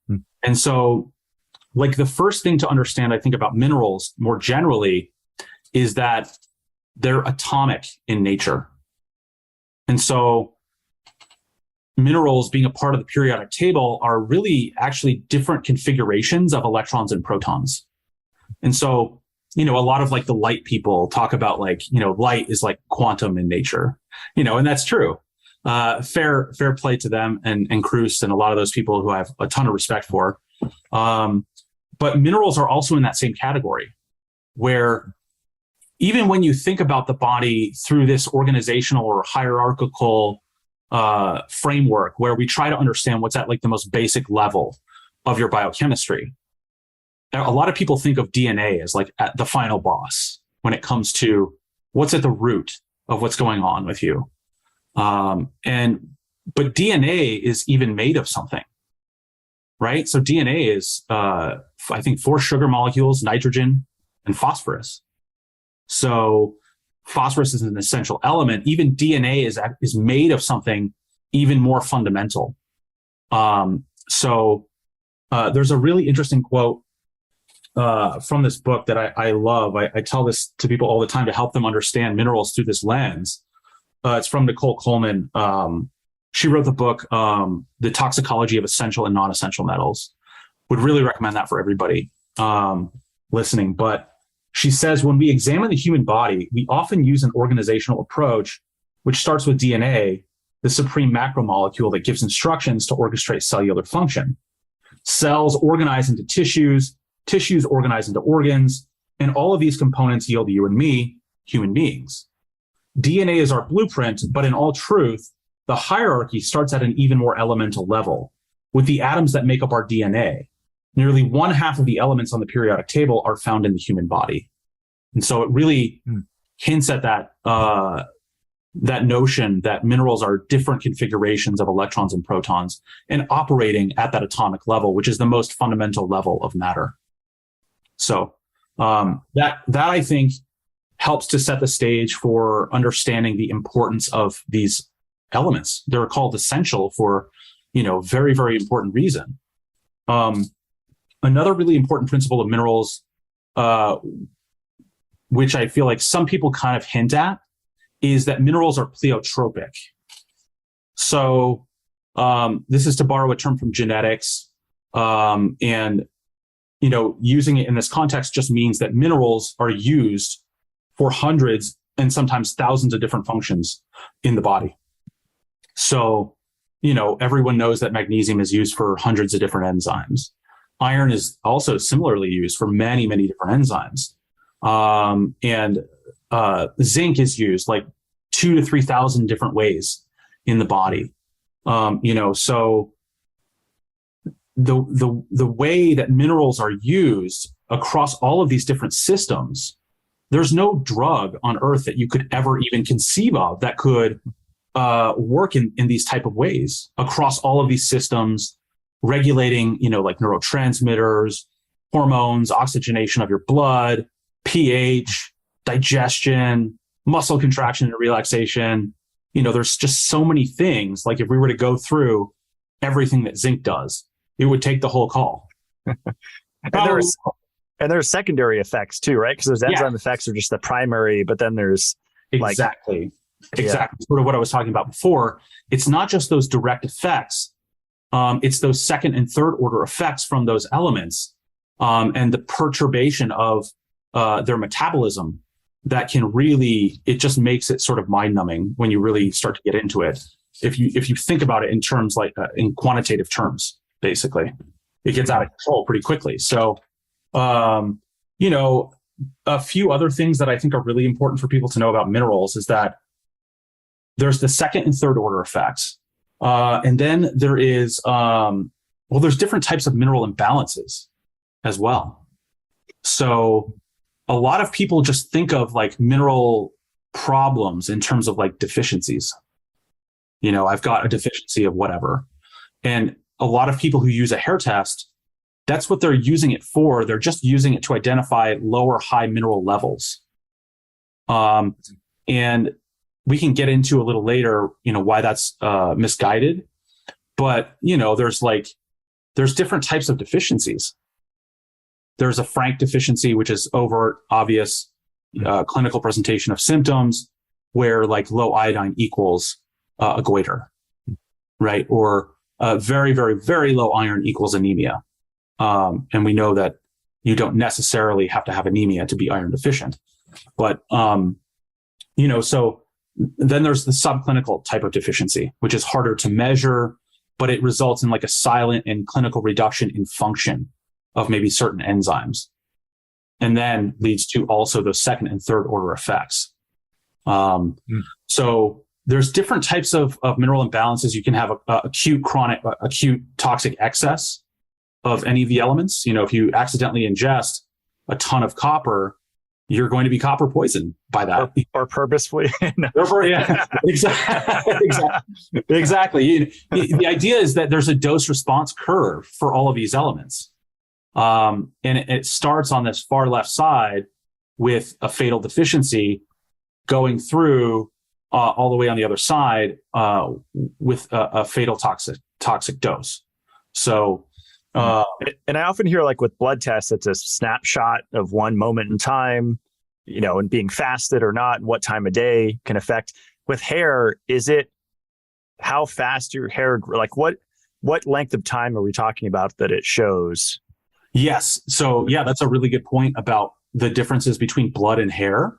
And so like the first thing to understand, I think, about minerals more generally is that they're atomic in nature. And so minerals, being a part of the periodic table, are really actually different configurations of electrons and protons. And so, a lot of like the light people talk about like, light is like quantum in nature, and that's true. Fair play to them and Kruse and a lot of those people who I have a ton of respect for. But minerals are also in that same category, where even when you think about the body through this organizational or hierarchical framework, where we try to understand what's at like the most basic level of your biochemistry, a lot of people think of DNA as like at the final boss when it comes to what's at the root of what's going on with you. But DNA is even made of something, right? So DNA is, I think, 4 sugar molecules, nitrogen and phosphorus. So phosphorus is an essential element. Even DNA is made of something even more fundamental. So there's a really interesting quote from this book that I love. I tell this to people all the time to help them understand minerals through this lens. It's from Nicole Coleman. She wrote the book, The Toxicology of Essential and Non-Essential Metals. Would really recommend that for everybody listening. But she says, when we examine the human body, we often use an organizational approach, which starts with DNA, the supreme macromolecule that gives instructions to orchestrate cellular function. Cells organize into tissues, tissues organize into organs, and all of these components yield you and me, human beings. DNA is our blueprint, but in all truth, the hierarchy starts at an even more elemental level, with the atoms that make up our DNA. Nearly 1/2 of the elements on the periodic table are found in the human body. And so it really hints at that, that notion that minerals are different configurations of electrons and protons and operating at that atomic level, which is the most fundamental level of matter. So that I think helps to set the stage for understanding the importance of these elements. They're called essential for, very, very important reason. Another really important principle of minerals, which I feel like some people kind of hint at, is that minerals are pleiotropic. So this is to borrow a term from genetics, and using it in this context just means that minerals are used for hundreds and sometimes thousands of different functions in the body. So, everyone knows that magnesium is used for hundreds of different enzymes. Iron is also similarly used for many, many different enzymes. And zinc is used like 2,000 to 3,000 different ways in the body. So the way that minerals are used across all of these different systems, there's no drug on earth that you could ever even conceive of that could work in these type of ways across all of these systems, regulating, like neurotransmitters, hormones, oxygenation of your blood, pH, digestion, muscle contraction and relaxation. There's just so many things. Like if we were to go through everything that zinc does, it would take the whole call. And there's secondary effects too, right? Because those enzyme effects are just the primary, but then there's exactly sort of what I was talking about before. It's not just those direct effects. It's those second and third order effects from those elements, and the perturbation of their metabolism that can really, it just makes it sort of mind numbing when you really start to get into it. If you think about it in terms like in quantitative terms, basically, it gets out of control pretty quickly. So, a few other things that I think are really important for people to know about minerals is that there's the second and third order effects. And then there is, there's different types of mineral imbalances as well. So a lot of people just think of like mineral problems in terms of like deficiencies. I've got a deficiency of whatever. And a lot of people who use a hair test, that's what they're using it for. They're just using it to identify low or high mineral levels. And we can get into a little later, why that's misguided. But, there's different types of deficiencies. There's a frank deficiency, which is overt, obvious, clinical presentation of symptoms where like low iodine equals a goiter, right? Or very, very, very low iron equals anemia. And we know that you don't necessarily have to have anemia to be iron deficient. But, so then there's the subclinical type of deficiency, which is harder to measure, but it results in like a silent and clinical reduction in function of maybe certain enzymes. And then leads to also those second and third order effects. So there's different types of mineral imbalances. You can have acute toxic excess of any of the elements. If you accidentally ingest a ton of copper, you're going to be copper poisoned by that. Or purposefully. Yeah, exactly. The idea is that there's a dose response curve for all of these elements. And it starts on this far left side with a fatal deficiency going through all the way on the other side with a fatal toxic dose. So, and I often hear like with blood tests, it's a snapshot of one moment in time, and being fasted or not, and what time of day can affect. With hair, is it how fast your hair, like what length of time are we talking about that it shows? Yes. So yeah, that's a really good point about the differences between blood and hair.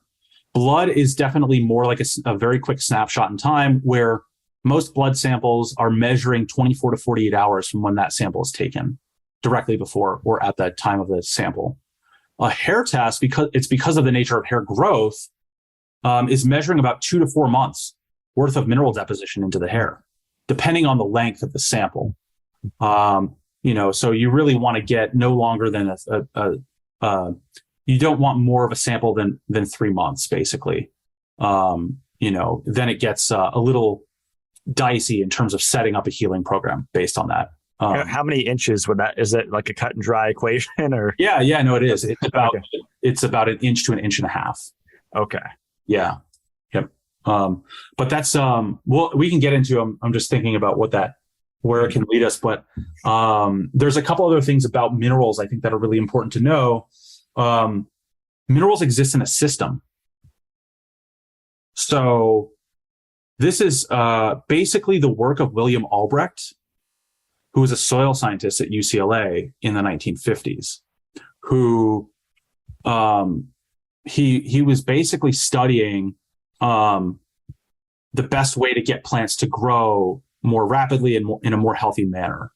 Blood is definitely more like a very quick snapshot in time, where most blood samples are measuring 24 to 48 hours from when that sample is taken, directly before or at the time of the sample. A hair test, because of the nature of hair growth, is measuring about 2 to 4 months worth of mineral deposition into the hair, depending on the length of the sample. So you really want to get no longer than you don't want more of a sample than 3 months, basically. Then it gets a little dicey in terms of setting up a healing program based on that. How many inches is it like a cut and dry equation or? Yeah, no, it is. It's about an inch to an inch and a half. Okay. Yeah. Yep. But that's, we can get into, I'm just thinking about where it can lead us. But there's a couple other things about minerals I think that are really important to know. Minerals exist in a system. So this is basically the work of William Albrecht, who was a soil scientist at UCLA in the 1950s, who he was basically studying the best way to get plants to grow more rapidly and in a more healthy manner.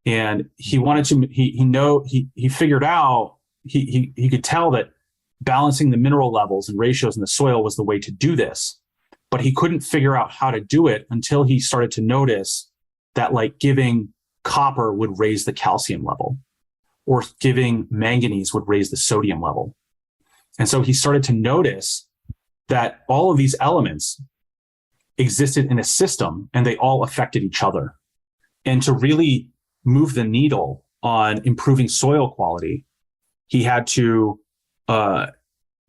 And he wanted to, he figured out, he could tell that balancing the mineral levels and ratios in the soil was the way to do this, but he couldn't figure out how to do it until he started to notice that like giving copper would raise the calcium level, or giving manganese would raise the sodium level. And so he started to notice that all of these elements existed in a system and they all affected each other. And to really move the needle on improving soil quality, he had to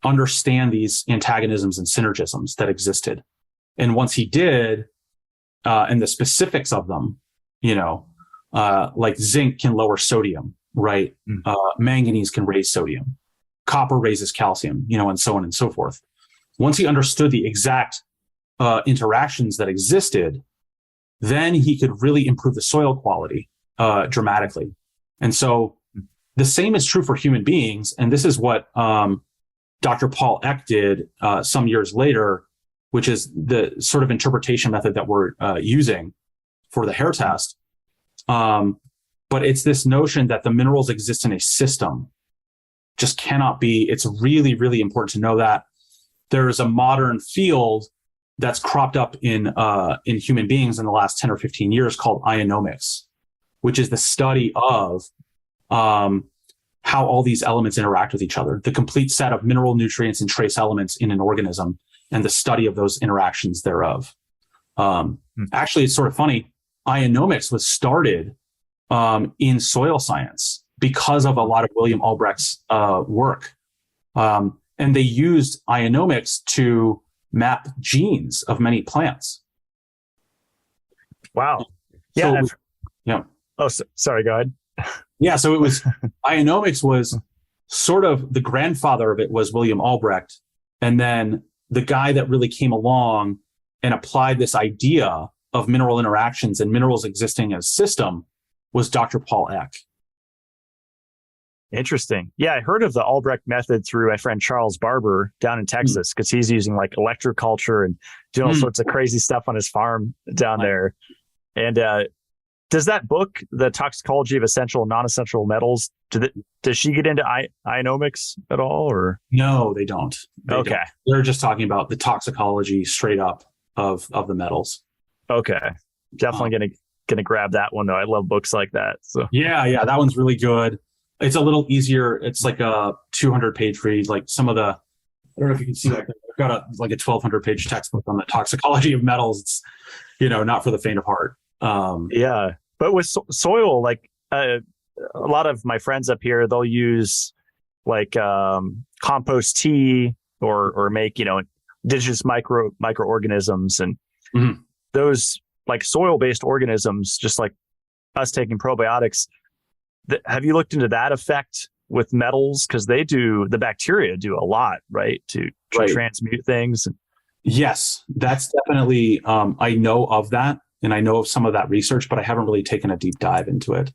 understand these antagonisms and synergisms that existed. And once he did, and the specifics of them, like zinc can lower sodium, right? Manganese can raise sodium. Copper raises calcium, and so on and so forth. Once he understood the exact interactions that existed, then he could really improve the soil quality dramatically. And so the same is true for human beings. And this is what Dr. Paul Eck did some years later, which is the sort of interpretation method that we're using for the hair test. But it's this notion that the minerals exist in a system. Just cannot be. It's really, really important to know that. There is a modern field that's cropped up in human beings in the last 10 or 15 years called ionomics, which is the study of how all these elements interact with each other, the complete set of mineral, nutrients, and trace elements in an organism, and the study of those interactions thereof. Actually, it's sort of funny. Ionomics was started in soil science because of a lot of William Albrecht's work. And they used ionomics to map genes of many plants. Wow. Yeah. So, yeah. Oh, sorry. Go ahead. Yeah. So it was ionomics was sort of the grandfather of it was William Albrecht. And then the guy that really came along and applied this idea of mineral interactions and minerals existing as system was Dr. Paul Eck. Interesting. Yeah, I heard of the Albrecht method through my friend Charles Barber down in Texas, because he's using like electroculture and doing all sorts of crazy stuff on his farm down there. And does that book, The Toxicology of Essential and Non-Essential Metals, does she get into ionomics at all? Or no, they don't. Okay. Don't. They're just talking about the toxicology straight up of the metals. Okay. Definitely gonna grab that one though. I love books like that. So yeah, that one's really good. It's a little easier. It's like a 200-page read. Like some of the, I don't know if you can see that. I've got a 1,200-page textbook on the toxicology of metals. It's, not for the faint of heart. Yeah, but with soil, like a lot of my friends up here, they'll use like compost tea or make indigenous microorganisms, and those like soil-based organisms, just like us taking probiotics. Have you looked into that effect with metals? Because the bacteria do a lot, right? To transmute things. Yes, that's definitely, I know of that. And I know of some of that research, but I haven't really taken a deep dive into it.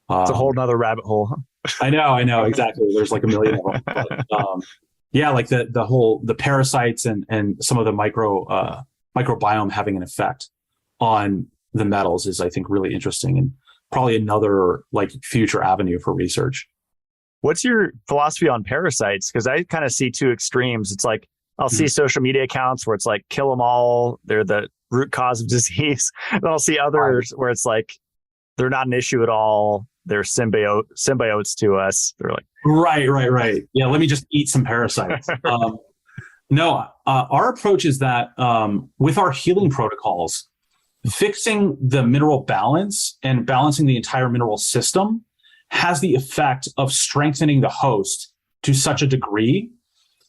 It's a whole nother rabbit hole. Huh? I know, exactly. There's like a million of them. But, yeah, like the parasites and some of the microbiome having an effect on the metals is, I think, really interesting, and probably another like future avenue for research. What's your philosophy on parasites? Because I kind of see two extremes. It's like I'll see social media accounts where it's like kill them all, they're the root cause of disease. And I'll see others where it's like they're not an issue at all, they're symbiotes to us. They're like right. Yeah, let me just eat some parasites. No, our approach is that with our healing protocols, fixing the mineral balance and balancing the entire mineral system has the effect of strengthening the host to such a degree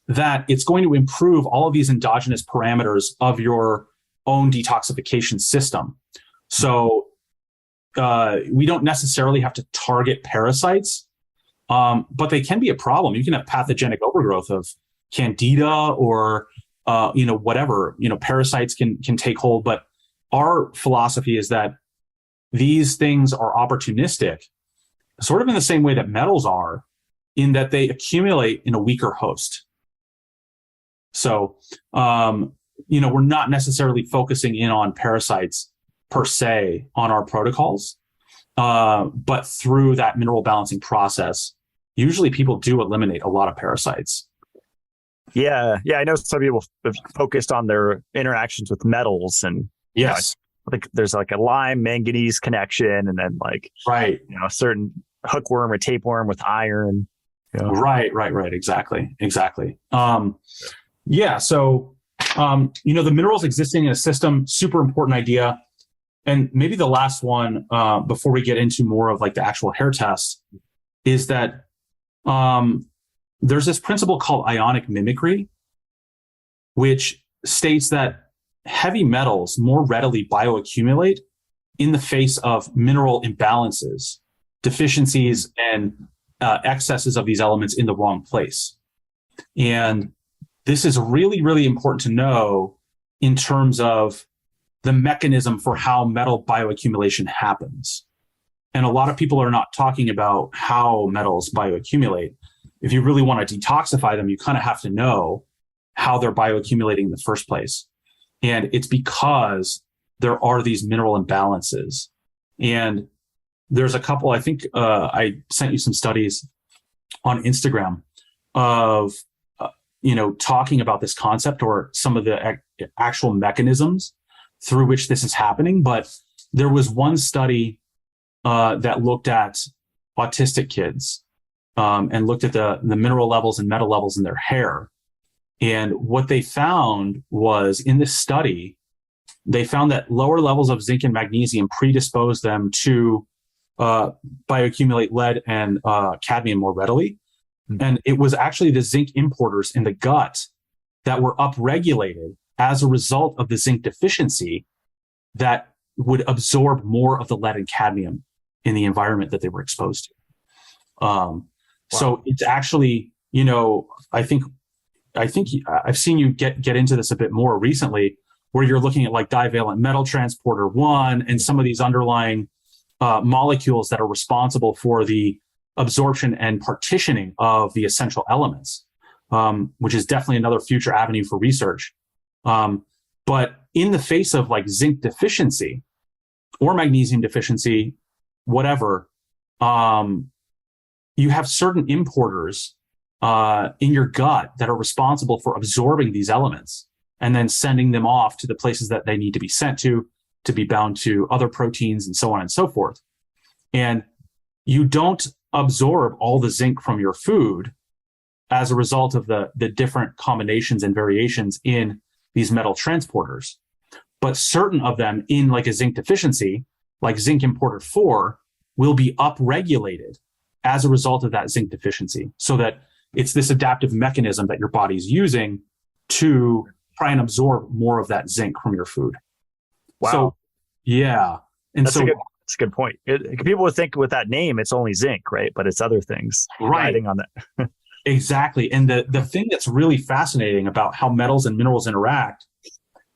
that it's going to improve all of these endogenous parameters of your own detoxification system. So we don't necessarily have to target parasites, but they can be a problem. You can have pathogenic overgrowth of candida or whatever. Parasites can take hold, but our philosophy is that these things are opportunistic, sort of in the same way that metals are, in that they accumulate in a weaker host. So, we're not necessarily focusing in on parasites per se on our protocols, but through that mineral balancing process, usually people do eliminate a lot of parasites. Yeah. I know some people have focused on their interactions with metals, and yes, I think there's like a lime manganese connection, and then like a certain hookworm or tapeworm with iron. Right. Exactly. Yeah. So, the minerals existing in a system, super important idea. And maybe the last one, before we get into more of like the actual hair test, is that there's this principle called ionic mimicry, which states that heavy metals more readily bioaccumulate in the face of mineral imbalances, deficiencies, and excesses of these elements in the wrong place. And this is really, really important to know in terms of the mechanism for how metal bioaccumulation happens. And a lot of people are not talking about how metals bioaccumulate. If you really want to detoxify them, you kind of have to know how they're bioaccumulating in the first place. And it's because there are these mineral imbalances. And there's a couple, I think I sent you some studies on Instagram of, talking about this concept, or some of the actual mechanisms through which this is happening. But there was one study that looked at autistic kids and looked at the mineral levels and metal levels in their hair. And what they found was, in this study, they found that lower levels of zinc and magnesium predisposed them to bioaccumulate lead and cadmium more readily. Mm-hmm. And it was actually the zinc importers in the gut that were upregulated as a result of the zinc deficiency that would absorb more of the lead and cadmium in the environment that they were exposed to. Wow. So it's actually, I think I've seen you get into this a bit more recently, where you're looking at like divalent metal transporter 1 and some of these underlying molecules that are responsible for the absorption and partitioning of the essential elements, which is definitely another future avenue for research. But in the face of like zinc deficiency or magnesium deficiency, whatever, you have certain importers in your gut that are responsible for absorbing these elements and then sending them off to the places that they need to be sent to be bound to other proteins and so on and so forth. And you don't absorb all the zinc from your food as a result of the different combinations and variations in these metal transporters. But certain of them in like a zinc deficiency, like zinc importer 4, will be upregulated as a result of that zinc deficiency, so that it's this adaptive mechanism that your body's using to try and absorb more of that zinc from your food. Wow. So, yeah. And that's a good point. People would think with that name, it's only zinc, right? But it's other things riding on that. Exactly. And the thing that's really fascinating about how metals and minerals interact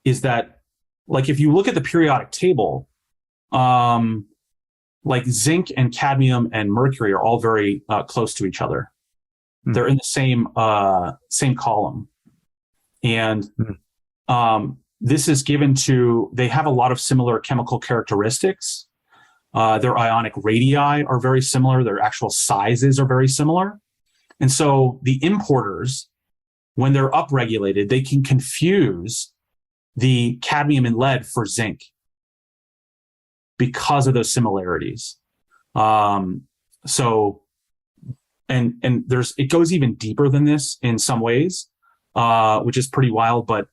is that, like, if you look at the periodic table, like zinc and cadmium and mercury are all very close to each other. They're in the same column. And this is given to, they have a lot of similar chemical characteristics. Their ionic radii are very similar. Their actual sizes are very similar. And so the importers, when they're upregulated, they can confuse the cadmium and lead for zinc because of those similarities. So, and it goes even deeper than this in some ways, which is pretty wild, but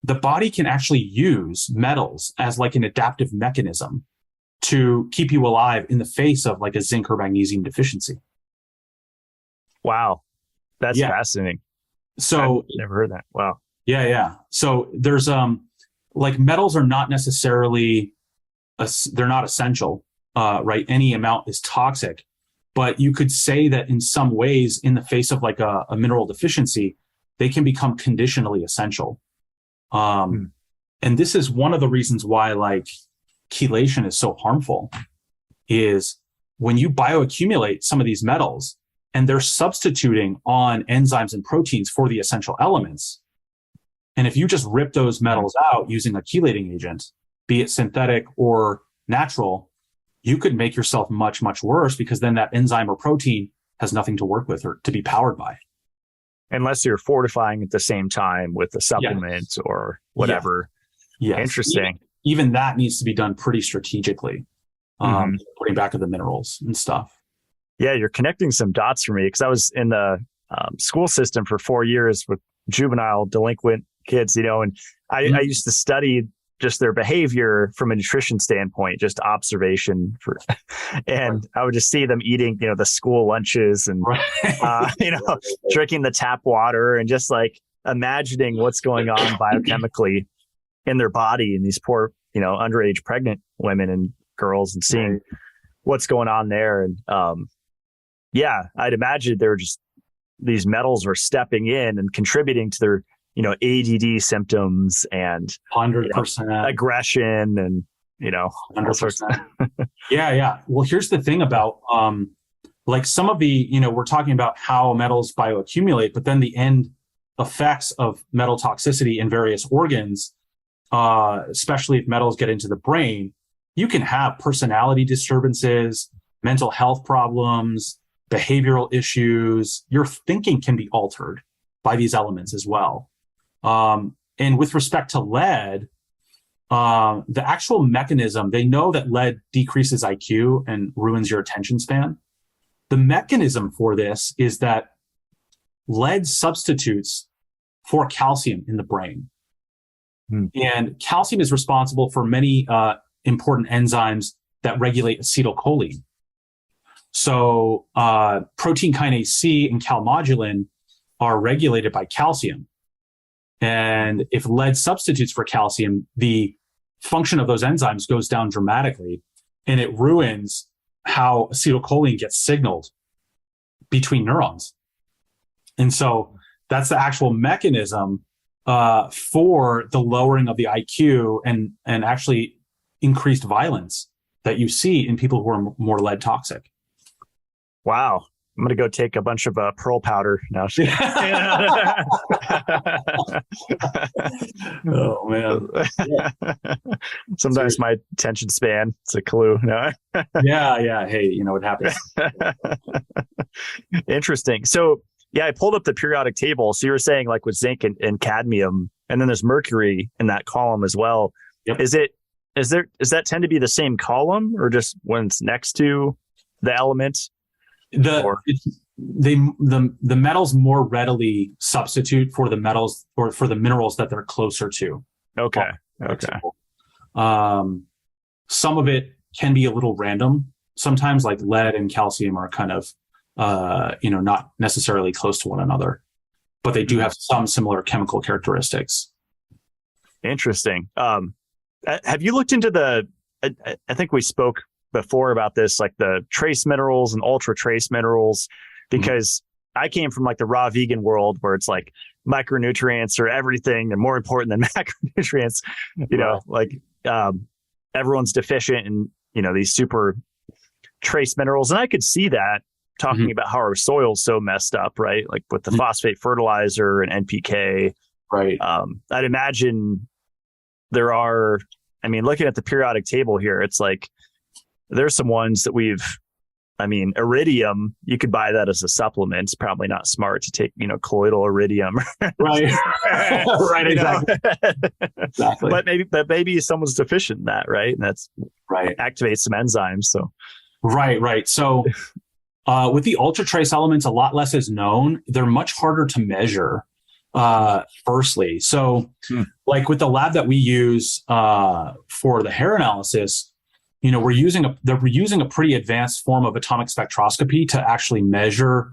the body can actually use metals as like an adaptive mechanism to keep you alive in the face of like a zinc or magnesium deficiency. Wow. That's fascinating. So I've never heard that. Wow. Yeah. So there's, like, metals are not necessarily, they're not essential, right? Any amount is toxic, but you could say that in some ways, in the face of like a mineral deficiency, they can become conditionally essential. And this is one of the reasons why like chelation is so harmful, is when you bioaccumulate some of these metals and they're substituting on enzymes and proteins for the essential elements. And if you just rip those metals out using a chelating agent, be it synthetic or natural, you could make yourself much, much worse, because then that enzyme or protein has nothing to work with or to be powered by. Unless you're fortifying at the same time with a supplement or whatever. Yes. Interesting. Even that needs to be done pretty strategically, putting back of the minerals and stuff. Yeah, you're connecting some dots for me, because I was in the school system for 4 years with juvenile delinquent kids, and I used to study just their behavior from a nutrition standpoint, just observation and I would just see them eating, the school lunches and, drinking the tap water and just like imagining what's going on biochemically in their body, and these poor, underage pregnant women and girls, and seeing what's going on there. And, I'd imagine they're just, these metals are stepping in and contributing to their, ADD symptoms and 100% aggression and, 100%. Yeah. Well, here's the thing about, like some of the, we're talking about how metals bioaccumulate, but then the end effects of metal toxicity in various organs, especially if metals get into the brain, you can have personality disturbances, mental health problems, behavioral issues. Your thinking can be altered by these elements as well. And with respect to lead, the actual mechanism, they know that lead decreases IQ and ruins your attention span. The mechanism for this is that lead substitutes for calcium in the brain. And calcium is responsible for many important enzymes that regulate acetylcholine. So protein kinase C and calmodulin are regulated by calcium. And if lead substitutes for calcium, the function of those enzymes goes down dramatically, and it ruins how acetylcholine gets signaled between neurons. And so that's the actual mechanism for the lowering of the IQ and actually increased violence that you see in people who are more lead toxic. Wow. I'm going to go take a bunch of pearl powder now. Oh, man. Yeah. Sometimes my attention span, it's a clue. No? Yeah. Hey, it happens. Interesting. So, yeah, I pulled up the periodic table. So you were saying like with zinc and cadmium, and then there's mercury in that column as well. Yep. Does that tend to be the same column, or just when it's next to the element? The metals more readily substitute for the metals or for the minerals that they're closer to. Okay. Some of it can be a little random. Sometimes like lead and calcium are kind of, not necessarily close to one another, but they do have some similar chemical characteristics. Interesting. Have you looked into I think we spoke before about this, like the trace minerals and ultra trace minerals, because I came from like the raw vegan world where it's like micronutrients are everything and more important than macronutrients, everyone's deficient in, these super trace minerals. And I could see that talking about how our soil's so messed up, right? Like with the phosphate fertilizer and NPK. Right. I'd imagine looking at the periodic table here, it's like, there's some ones that iridium, you could buy that as a supplement. It's probably not smart to take, colloidal iridium. Right. Right. Exactly. Exactly. But maybe someone's deficient in that, right? And that's right. Activates some enzymes. So. Right. So with the ultra trace elements, a lot less is known. They're much harder to measure. Firstly. So like with the lab that we use for the hair analysis, we're using a pretty advanced form of atomic spectroscopy to actually measure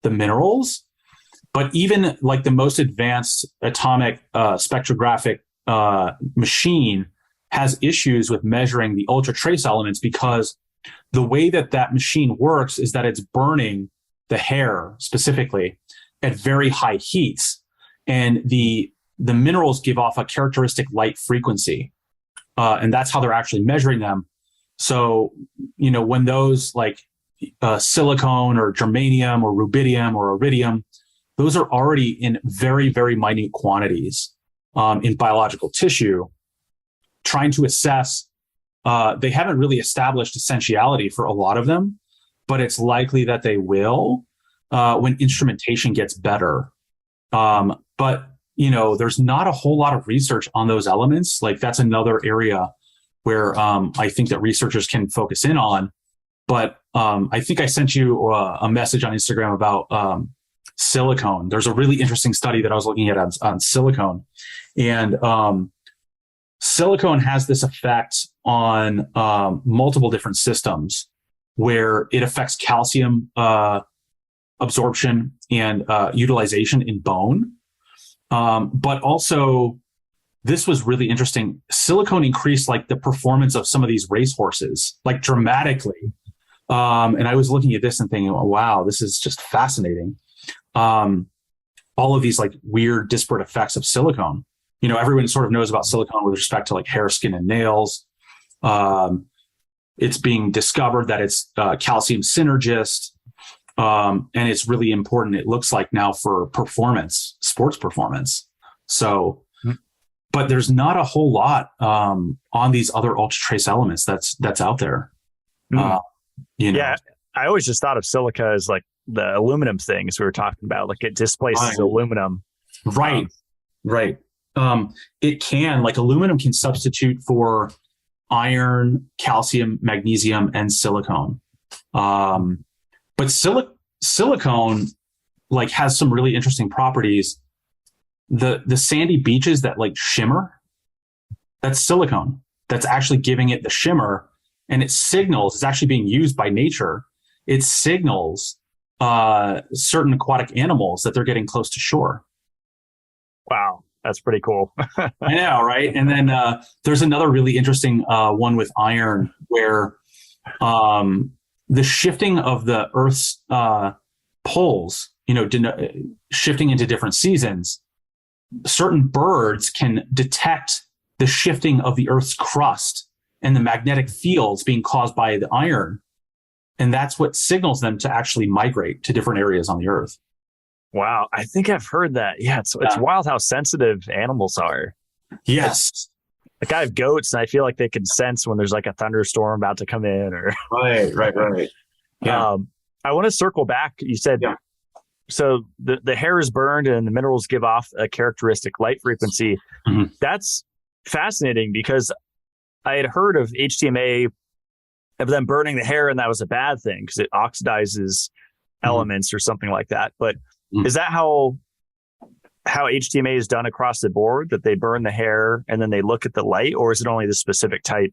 the minerals. But even like the most advanced atomic spectrographic machine has issues with measuring the ultra trace elements, because the way that machine works is that it's burning the hair specifically at very high heats, and the minerals give off a characteristic light frequency, and that's how they're actually measuring them. So, when those like silicone or germanium or rubidium or iridium, those are already in very, very minute quantities in biological tissue, trying to assess, they haven't really established essentiality for a lot of them, but it's likely that they will when instrumentation gets better. But, there's not a whole lot of research on those elements. Like that's another area where I think that researchers can focus in on. But I think I sent you a message on Instagram about silicone. There's a really interesting study that I was looking at on silicone. And silicone has this effect on multiple different systems where it affects calcium absorption and utilization in bone. But also, this was really interesting. Silicone increased like the performance of some of these racehorses, like dramatically. And I was looking at this and thinking, oh, wow, this is just fascinating. All of these like weird disparate effects of silicone. Everyone sort of knows about silicone with respect to like hair, skin, and nails. It's being discovered that it's calcium synergist. And it's really important, it looks like now, for performance, sports performance. So, but there's not a whole lot on these other ultra trace elements that's out there. Yeah, I always just thought of silica as like the aluminum things we were talking about, like it displaces aluminum. Right. It can, like aluminum can substitute for iron, calcium, magnesium, and silicone. But silicone like has some really interesting properties. The sandy beaches that like shimmer, that's silicone. That's actually giving it the shimmer, and it signals, it's actually being used by nature. It signals certain aquatic animals that they're getting close to shore. Wow, that's pretty cool. I know, right? And then there's another really interesting one with iron where the shifting of the Earth's poles, shifting into different seasons, certain birds can detect the shifting of the Earth's crust and the magnetic fields being caused by the iron. And that's what signals them to actually migrate to different areas on the Earth. Wow. I think I've heard that. Yeah. It's wild how sensitive animals are. Yes. Like I have goats and I feel like they can sense when there's like a thunderstorm about to come in or. Right. Yeah. I want to circle back. You said, so the hair is burned and the minerals give off a characteristic light frequency. Mm-hmm. That's fascinating because I had heard of HTMA, of them burning the hair, and that was a bad thing because it oxidizes elements or something like that. But is that how HTMA is done across the board, that they burn the hair and then they look at the light, or is it only the specific type?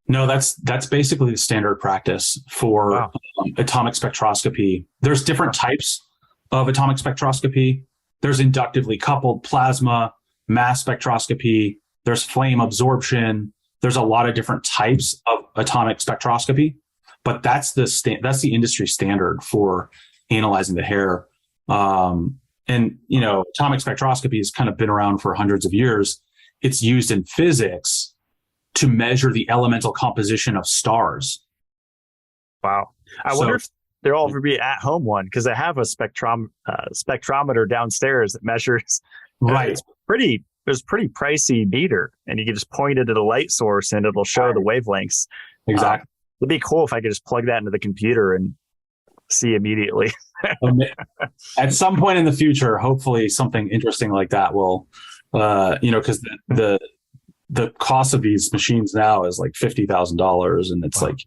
No, that's basically the standard practice for atomic spectroscopy. There's different types of atomic spectroscopy. There's inductively coupled plasma, mass spectroscopy. There's flame absorption. There's a lot of different types of atomic spectroscopy, but that's the industry standard for analyzing the hair. And atomic spectroscopy has kind of been around for hundreds of years. It's used in physics to measure the elemental composition of stars. Wow. I wonder if there'll ever be at home one, because I have a spectrometer downstairs that measures. Right. It's pretty pricey meter, and you can just point it at a light source and it'll show the wavelengths. Exactly. It'd be cool if I could just plug that into the computer and see immediately. At some point in the future, hopefully something interesting like that will, because the cost of these machines now is like $50,000, and it's like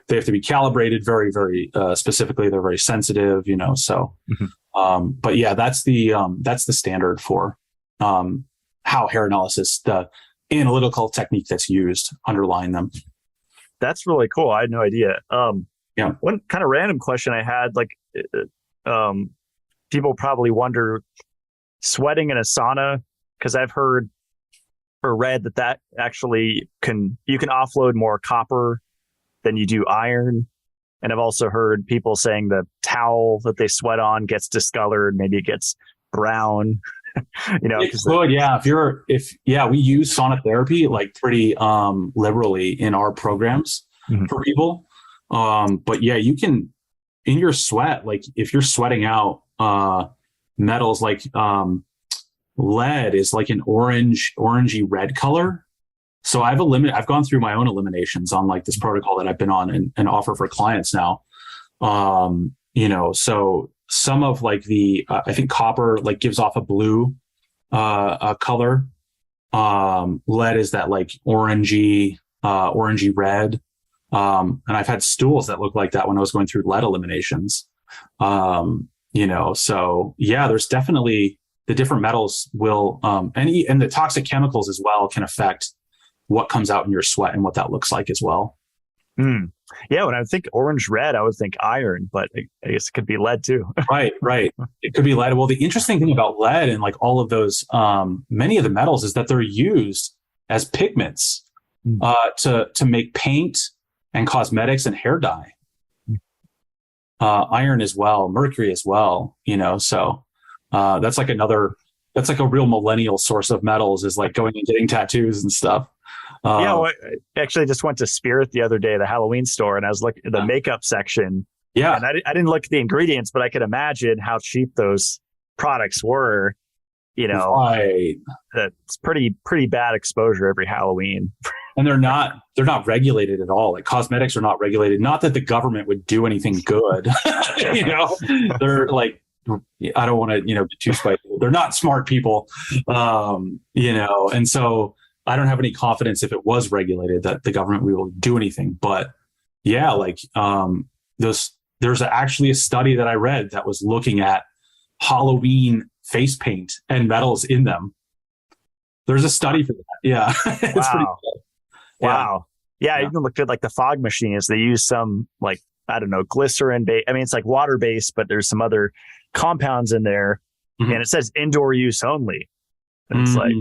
they have to be calibrated very, very specifically. They're very sensitive, So, but yeah, that's the standard for how hair analysis, the analytical technique that's used underlying them. That's really cool. I had no idea. One kind of random question I had, people probably wonder, sweating in a sauna, because I've heard or read that actually you can offload more copper than you do iron. And I've also heard people saying the towel that they sweat on gets discolored, maybe it gets brown. We use sauna therapy like pretty liberally in our programs for people. But yeah, you can, in your sweat, like if you're sweating out metals like lead is like an orangey red color. So I've gone through my own eliminations on like this protocol that I've been on and offer for clients now. So some of like the I think copper like gives off a blue color. Lead is that like orangey red. And I've had stools that look like that when I was going through lead eliminations. So yeah, there's definitely the different metals will, and the toxic chemicals as well can affect what comes out in your sweat and what that looks like as well. Yeah, when I think orange red, I would think iron, but I guess it could be lead too. Right. It could be lead. Well, the interesting thing about lead and like all of those, many of the metals is that they're used as pigments to make paint and cosmetics and hair dye. Iron as well, mercury as well, so that's like a real millennial source of metals, is like going and getting tattoos and stuff. I actually just went to Spirit the other day, the Halloween store, and I was looking at the makeup section. Yeah. And I didn't look at the ingredients, but I could imagine how cheap those products were. That's pretty bad exposure every Halloween. And they're not regulated at all. Like cosmetics are not regulated. Not that the government would do anything good. They're like I don't want to, get too spiteful. They're not smart people, and so I don't have any confidence if it was regulated that the government will do anything. But yeah, there's actually a study that I read that was looking at Halloween face paint and metals in them. There's a study for that. Yeah. It's pretty cool. Wow. Yeah. I even looked at like the fog machines. They use some I don't know, glycerin base. I mean, it's like water based, but there's some other compounds in there, and it says indoor use only. And it's like,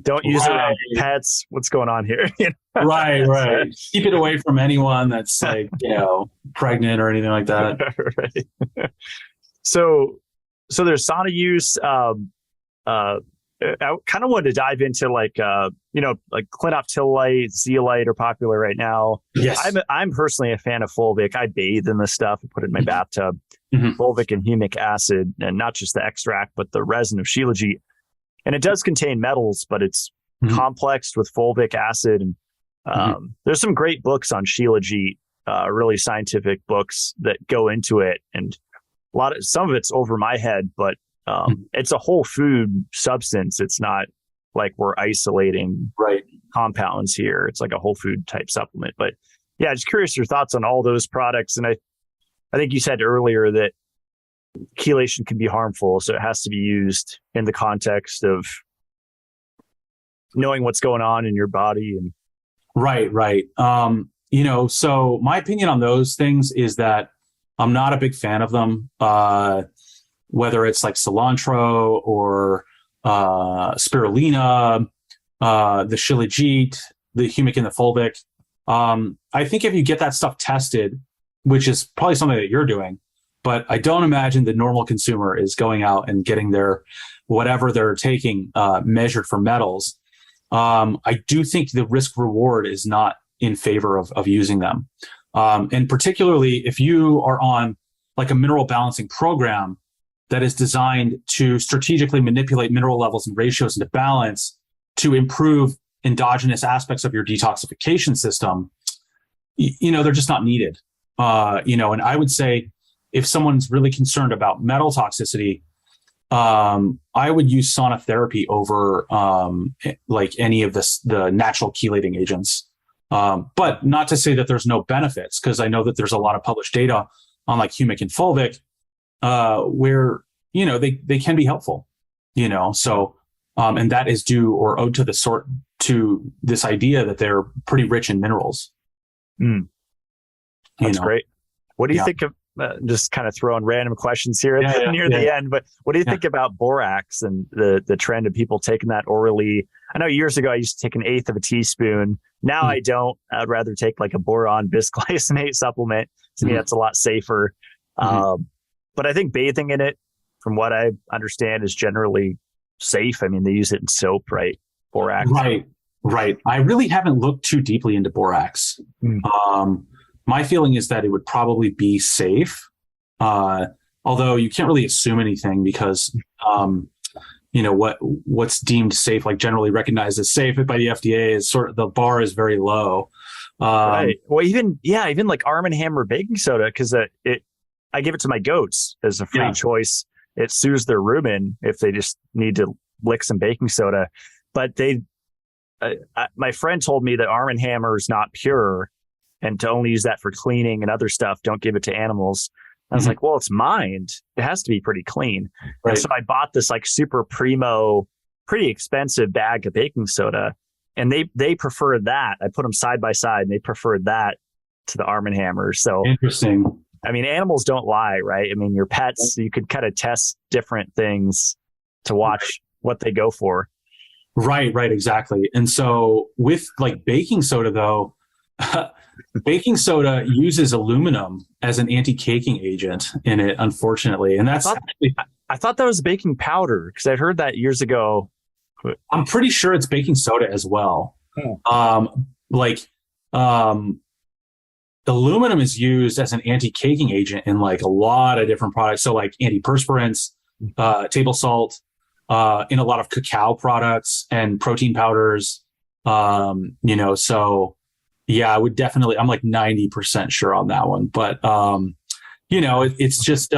don't use it on pets. What's going on here? Right. Keep it away from anyone that's pregnant or anything like that. Right. So there's sauna use. I kind of wanted to dive into like clinoptilolite, zeolite are popular right now. Yes. I'm personally a fan of fulvic. I bathe in this stuff and put it in my bathtub. Fulvic and humic acid, and not just the extract, but the resin of shilajit. And it does contain metals, but it's complexed with fulvic acid. And there's some great books on shilajit, really scientific books that go into it. And some of it's over my head, but it's a whole food substance. It's not like we're isolating compounds here. It's like a whole food type supplement. But yeah, just curious your thoughts on all those products. And I think you said earlier that chelation can be harmful, so it has to be used in the context of knowing what's going on in your body. And right. So my opinion on those things is that I'm not a big fan of them. Whether it's like cilantro or spirulina, the shilajit, the humic and the fulvic. I think if you get that stuff tested, which is probably something that you're doing, but I don't imagine the normal consumer is going out and getting their whatever they're taking measured for metals. I do think the risk reward is not in favor of using them. And particularly if you are on like a mineral balancing program that is designed to strategically manipulate mineral levels and ratios into balance to improve endogenous aspects of your detoxification system, they're just not needed. And I would say if someone's really concerned about metal toxicity, I would use sauna therapy over like any of the natural chelating agents. But not to say that there's no benefits, because I know that there's a lot of published data on like humic and fulvic, where, they can be helpful, so, and that is due or owed to this idea that they're pretty rich in minerals. That's great. What do you think of, just kind of throwing random questions here near the end, but what do you think about borax and the trend of people taking that orally? I know years ago I used to take 1/8 of a teaspoon. Now I don't. I'd rather take like a boron bisglycinate supplement. To me, that's a lot safer. But I think bathing in it, from what I understand, is generally safe. I mean, they use it in soap, right? Borax. Right. I really haven't looked too deeply into borax. My feeling is that it would probably be safe. Although you can't really assume anything because, what's deemed safe, like generally recognized as safe by the FDA, is the bar is very low. Right. Well, even like Arm & Hammer baking soda, because I give it to my goats as a free choice. It soothes their rumen if they just need to lick some baking soda. But my friend told me that Arm & Hammer is not pure, and to only use that for cleaning and other stuff. Don't give it to animals. I was like, well, it's mined. It has to be pretty clean. Right. And so I bought this like super primo, pretty expensive bag of baking soda, and they prefer that. I put them side by side, and they preferred that to the Arm & Hammer. So interesting. I mean, animals don't lie, right? I mean, your pets, you could kind of test different things to watch what they go for. Right, exactly. And so with like baking soda, though, baking soda uses aluminum as an anti-caking agent in it, unfortunately. And that's I thought that was baking powder, because I heard that years ago. I'm pretty sure it's baking soda as well. Aluminum is used as an anti-caking agent in like a lot of different products. So like antiperspirants, table salt, in a lot of cacao products and protein powders. So yeah, I would definitely, I'm like 90% sure on that one, but, it's just,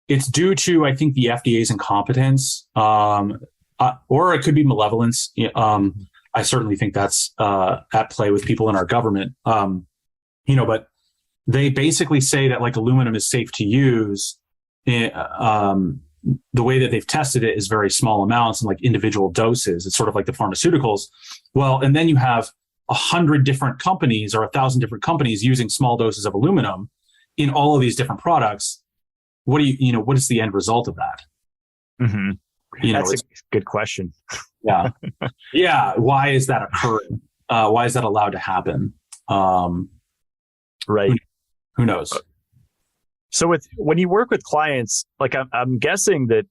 it's due to, I think, the FDA's incompetence, or it could be malevolence. I certainly think that's at play with people in our government. But they basically say that like aluminum is safe to use. The way that they've tested it is very small amounts and like individual doses. It's sort of like the pharmaceuticals. Well, and then you have 100 different companies or 1,000 different companies using small doses of aluminum in all of these different products. What is the end result of that? Mm-hmm. That's a good question. Yeah. Yeah. Why is that occurring? Why is that allowed to happen? Right. Who knows? So when you work with clients, like I'm guessing that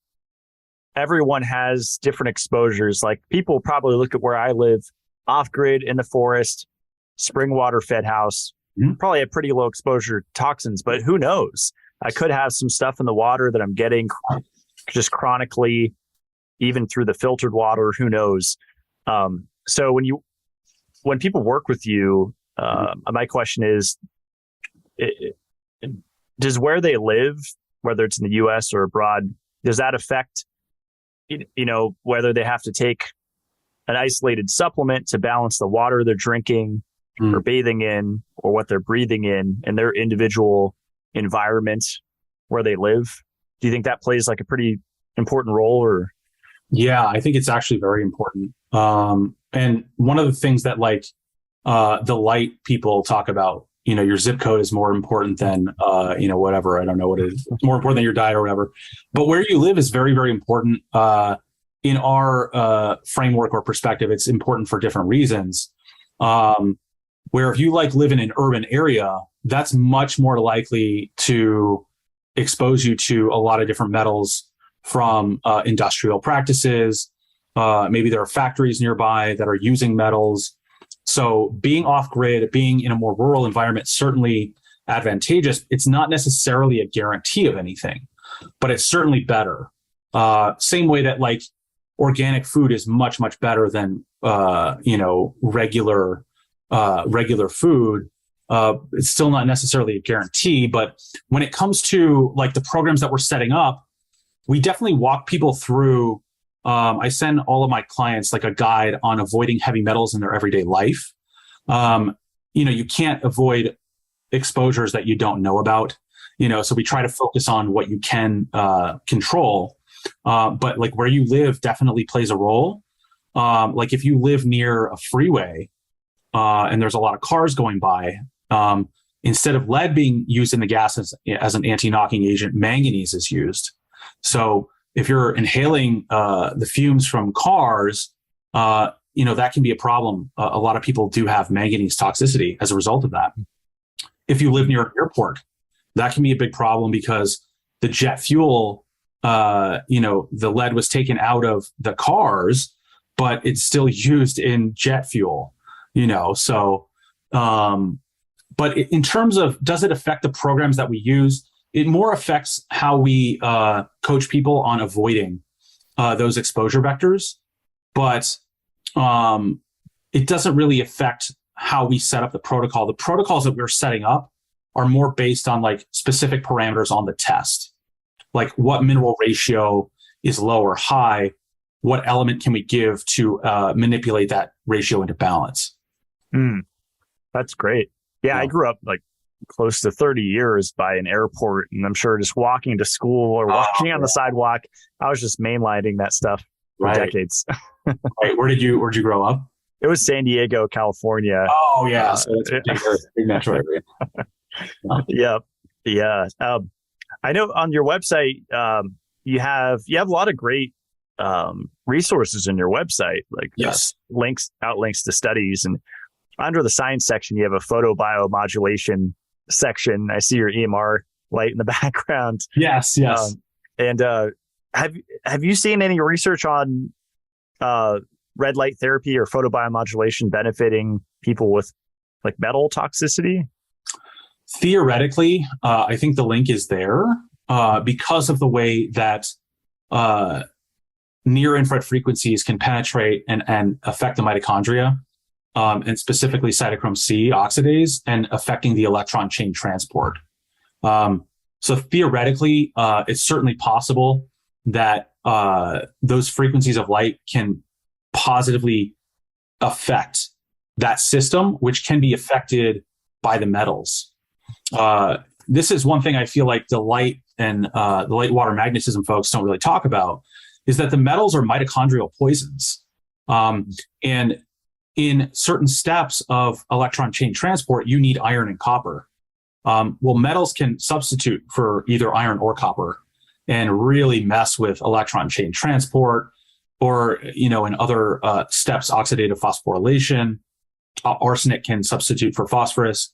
everyone has different exposures. Like people probably look at where I live, off grid in the forest, spring water fed house, probably a pretty low exposure to toxins, but who knows? I could have some stuff in the water that I'm getting just chronically, even through the filtered water, who knows? So when people work with you, my question is, does where they live, whether it's in the US or abroad, does that affect, whether they have to take an isolated supplement to balance the water they're drinking or bathing in, or what they're breathing in their individual environment where they live? Do you think that plays like a pretty important role? Or yeah, I think it's actually very important. And one of the things that like the light people talk about, your zip code is more important than whatever, I don't know what it is. It's more important than your diet or whatever. But where you live is very, very important. In our framework or perspective, it's important for different reasons. Where if you live in an urban area, that's much more likely to expose you to a lot of different metals from industrial practices. Maybe there are factories nearby that are using metals. So being off grid, being in a more rural environment, certainly advantageous. It's not necessarily a guarantee of anything, but it's certainly better. Same way that like organic food is much, much better than, regular food. It's still not necessarily a guarantee, but when it comes to like the programs that we're setting up, we definitely walk people through. I send all of my clients like a guide on avoiding heavy metals in their everyday life. You can't avoid exposures that you don't know about, so we try to focus on what you can control. But like where you live definitely plays a role. Like if you live near a freeway and there's a lot of cars going by, instead of lead being used in the gas as an anti-knocking agent, manganese is used. So if you're inhaling the fumes from cars, that can be a problem. A lot of people do have manganese toxicity as a result of that. If you live near an airport, that can be a big problem because the jet fuel, the lead was taken out of the cars, but it's still used in jet fuel, so, but in terms of, does it affect the programs that we use? It more affects how we coach people on avoiding those exposure vectors, but it doesn't really affect how we set up the protocol. The protocols that we're setting up are more based on like specific parameters on the test, like what mineral ratio is low or high, what element can we give to manipulate that ratio into balance. That's great. Yeah, I grew up like close to 30 years by an airport, and I'm sure just walking to school or walking on the sidewalk, I was just mainlining that stuff for decades. Right. Where'd you grow up? It was San Diego, California. Oh yeah, so it's a big metro area. Yeah. I know on your website, you have a lot of great resources in your website, like links to studies, and under the science section, you have a photobiomodulation section. I see your EMR light in the background. Yes. And have you seen any research on red light therapy or photobiomodulation benefiting people with like metal toxicity? Theoretically, I think the link is there because of the way that near infrared frequencies can penetrate and affect the mitochondria. And specifically cytochrome C oxidase and affecting the electron chain transport. So theoretically, it's certainly possible that those frequencies of light can positively affect that system, which can be affected by the metals. This is one thing I feel like the light and the light water magnetism folks don't really talk about, is that the metals are mitochondrial poisons. And in certain steps of electron chain transport, you need iron and copper. Well, metals can substitute for either iron or copper and really mess with electron chain transport, or, in other steps, oxidative phosphorylation. Arsenic can substitute for phosphorus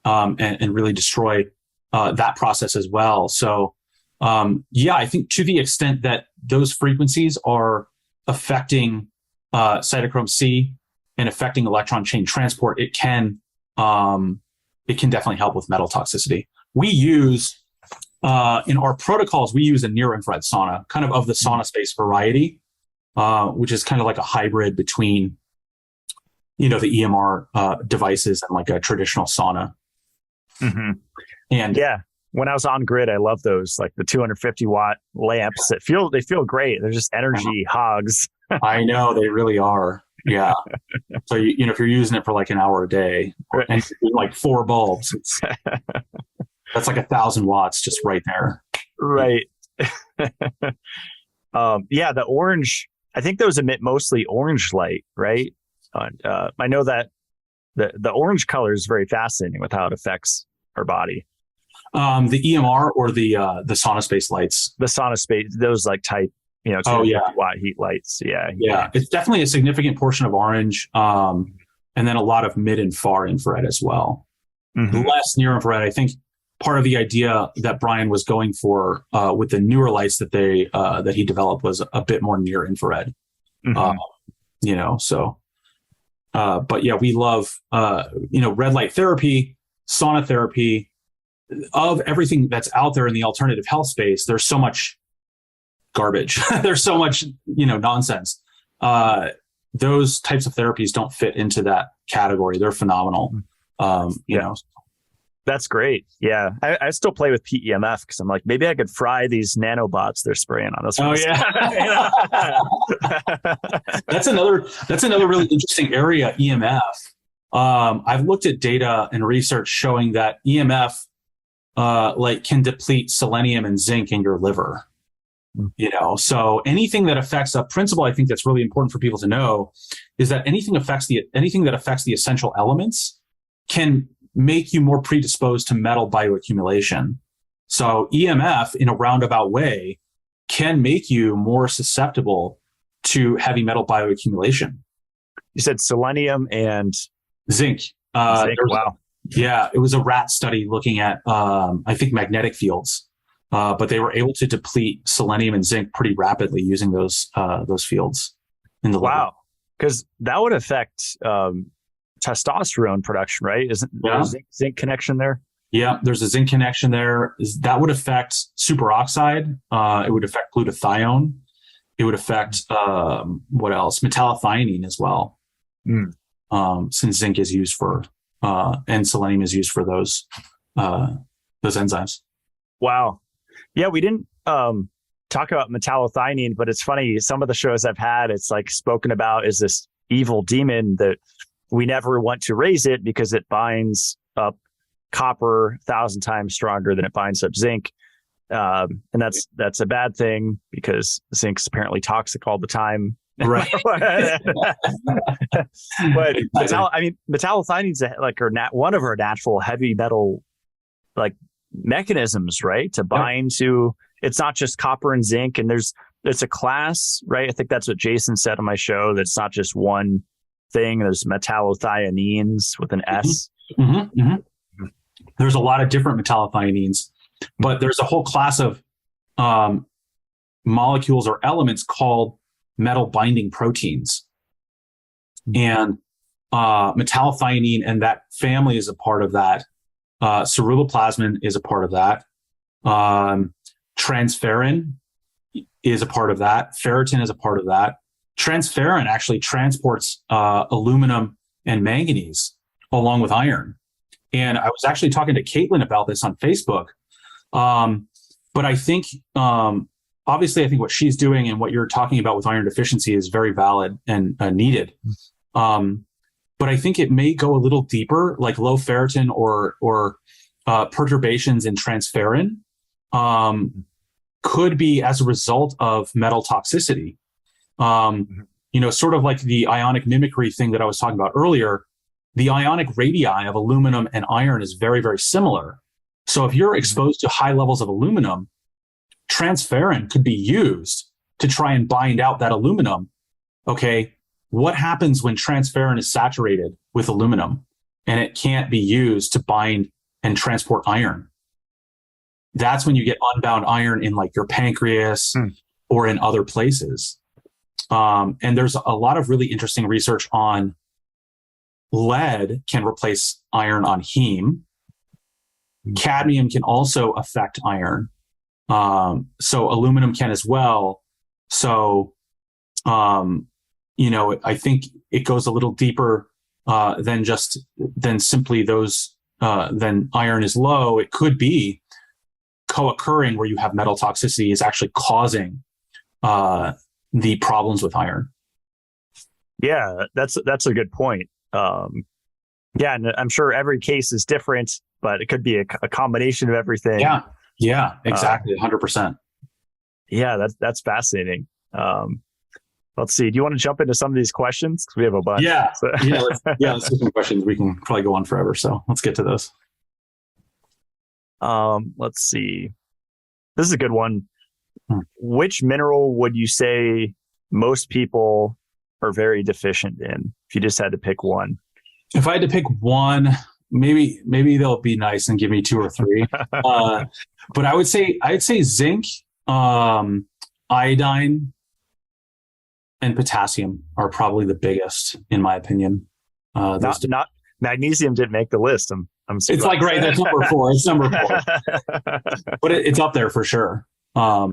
and really destroy that process as well. So, I think to the extent that those frequencies are affecting cytochrome C and affecting electron chain transport, it can definitely help with metal toxicity. We use in our protocols, we use a near infrared sauna, kind of the sauna space variety, which is kind of like a hybrid between, the EMR devices and like a traditional sauna. Mm-hmm. And when I was on grid, I love those, like the 250 watt lamps that they feel great. They're just energy hogs. I know, they really are. Yeah. So, if you're using it for like an hour a day and like 4 bulbs, that's like 1,000 watts just right there. Right. The orange, I think those emit mostly orange light, right? I know that the orange color is very fascinating with how it affects our body. The EMR or the sauna space lights? The sauna space, those like type, 250 watt heat lights. Yeah. It's definitely a significant portion of orange. And then a lot of mid and far infrared as well. Mm-hmm. Less near infrared. I think part of the idea that Brian was going for with the newer lights that he developed was a bit more near infrared. Mm-hmm. But yeah, we love, red light therapy, sauna therapy. Of everything that's out there in the alternative health space, there's so much garbage. There's so much, nonsense. Those types of therapies don't fit into that category. They're phenomenal. That's great. Yeah. I still play with PEMF because I'm like, maybe I could fry these nanobots they're spraying on us. Oh yeah. That's another really interesting area, EMF. I've looked at data and research showing that EMF can deplete selenium and zinc in your liver. So anything that affects a principle, I think that's really important for people to know, is that anything that affects the essential elements can make you more predisposed to metal bioaccumulation. So EMF, in a roundabout way, can make you more susceptible to heavy metal bioaccumulation. You said selenium and zinc. Wow. Yeah, it was a rat study looking at, I think, magnetic fields, but they were able to deplete selenium and zinc pretty rapidly using those fields in the liver. Wow, because that would affect testosterone production, right? Isn't there a zinc connection there? Yeah, there's a zinc connection there. That would affect superoxide. It would affect glutathione. It would affect what else? Metallothionein as well. Since zinc is used for and selenium is used for those enzymes. Wow. Yeah, we didn't talk about metallothionein, but it's funny. Some of the shows I've had, it's like spoken about as this evil demon that we never want to raise it because it binds up copper 1,000 times stronger than it binds up zinc. And that's a bad thing because zinc's apparently toxic all the time. Right. But metallothioneins one of our natural heavy metal mechanisms, right? To bind to, it's not just copper and zinc, and it's a class, right? I think that's what Jason said on my show. That's not just one thing. There's metallothioneins with an S. Mm-hmm. Mm-hmm. There's a lot of different metallothioneins, but there's a whole class of molecules or elements called metal binding proteins. And metallothionein and that family is a part of that. Ceruloplasmin is a part of that. Transferrin is a part of that. Ferritin is a part of that. Transferrin actually transports aluminum and manganese along with iron. And I was actually talking to Caitlin about this on Facebook. But I think, obviously, I think what she's doing and what you're talking about with iron deficiency is very valid and needed. But I think it may go a little deeper, like low ferritin or perturbations in transferrin could be as a result of metal toxicity. Sort of like the ionic mimicry thing that I was talking about earlier. The ionic radii of aluminum and iron is very, very similar. So if you're exposed to high levels of aluminum, transferrin could be used to try and bind out that aluminum. Okay, what happens when transferrin is saturated with aluminum and it can't be used to bind and transport iron? That's when you get unbound iron in like your pancreas or in other places. And there's a lot of really interesting research on lead can replace iron on heme. Cadmium can also affect iron. So aluminum can as well. So, I think it goes a little deeper than simply those, then iron is low. It could be co-occurring where you have metal toxicity is actually causing the problems with iron. Yeah, that's a good point. And I'm sure every case is different, but it could be a combination of everything. Yeah, exactly. 100%. Yeah, that's fascinating. Let's see. Do you want to jump into some of these questions? Because we have a bunch. Yeah. Let's do some questions. We can probably go on forever. So let's get to those. Let's see. This is a good one. Which mineral would you say most people are very deficient in? If you just had to pick one. If I had to pick one, maybe they'll be nice and give me two or three. But I'd say zinc, iodine, and potassium are probably the biggest, in my opinion. Not magnesium didn't make the list. I'm it's like right. That's number 4. It's number 4, but it's up there for sure. And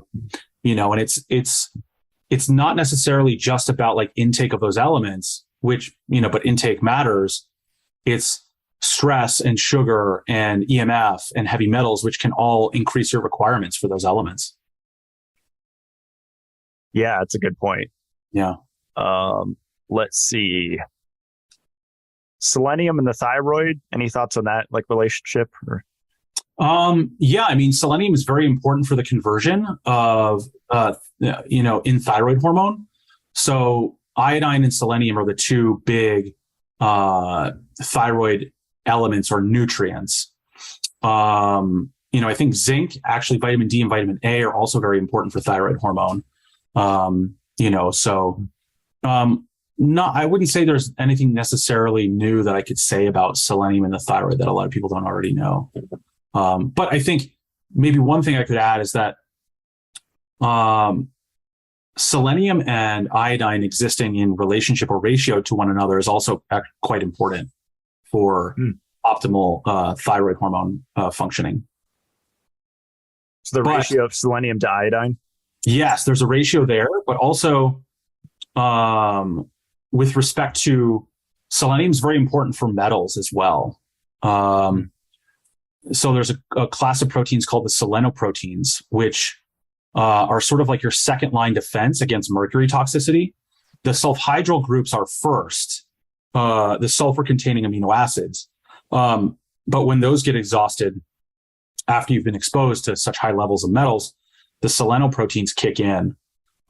it's not necessarily just about like intake of those elements, which but intake matters. It's stress and sugar and EMF and heavy metals, which can all increase your requirements for those elements. Yeah, that's a good point. Yeah. Let's see. Selenium and the thyroid. Any thoughts on that, like relationship? Or? Yeah, I mean, selenium is very important for the conversion of, in thyroid hormone. So iodine and selenium are the two big thyroid elements or nutrients. I think zinc, actually vitamin D and vitamin A are also very important for thyroid hormone. I wouldn't say there's anything necessarily new that I could say about selenium and the thyroid that a lot of people don't already know. But I think maybe one thing I could add is that selenium and iodine existing in relationship or ratio to one another is also quite important for optimal thyroid hormone functioning. So the ratio of selenium to iodine? Yes, there's a ratio there, but also with respect to selenium is very important for metals as well. So there's a class of proteins called the selenoproteins, which are sort of like your second line defense against mercury toxicity. The sulfhydryl groups are first, the sulfur containing amino acids. But when those get exhausted after you've been exposed to such high levels of metals, the selenoproteins kick in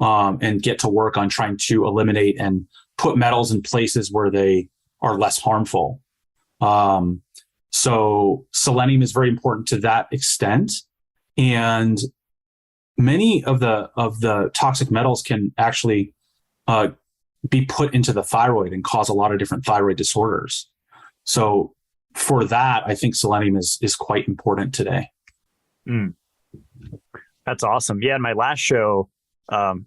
and get to work on trying to eliminate and put metals in places where they are less harmful. So selenium is very important to that extent. And many of the toxic metals can actually be put into the thyroid and cause a lot of different thyroid disorders. So for that, I think selenium is quite important today. That's awesome. Yeah, in my last show, or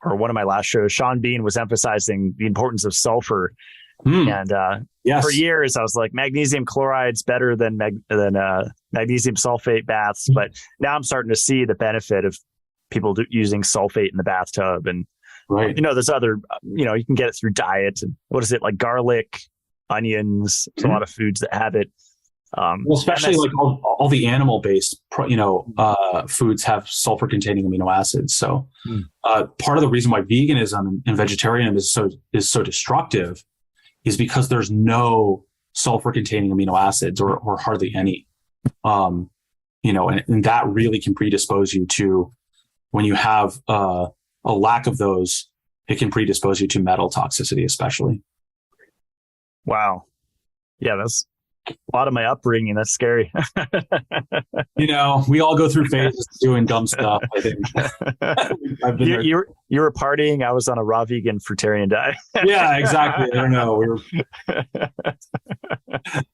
one of my last shows, Sean Bean was emphasizing the importance of sulfur. And yes. For years, I was like, magnesium chloride's better than magnesium sulfate baths. But now I'm starting to see the benefit of people using sulfate in the bathtub. And, right. There's other, you can get it through diet. And what is it, like garlic, onions, there's a lot of foods that have it. Well, especially like all the animal-based, foods have sulfur-containing amino acids. So part of the reason why veganism and vegetarianism is so destructive is because there's no sulfur-containing amino acids or hardly any. And that really can predispose you to, when you have a lack of those, it can predispose you to metal toxicity, especially. Wow. Yeah, that's a lot of my upbringing. That's scary. We all go through phases doing dumb stuff, I think. I've been you were partying. I was on a raw vegan fruitarian diet. Yeah, exactly. I don't know. We were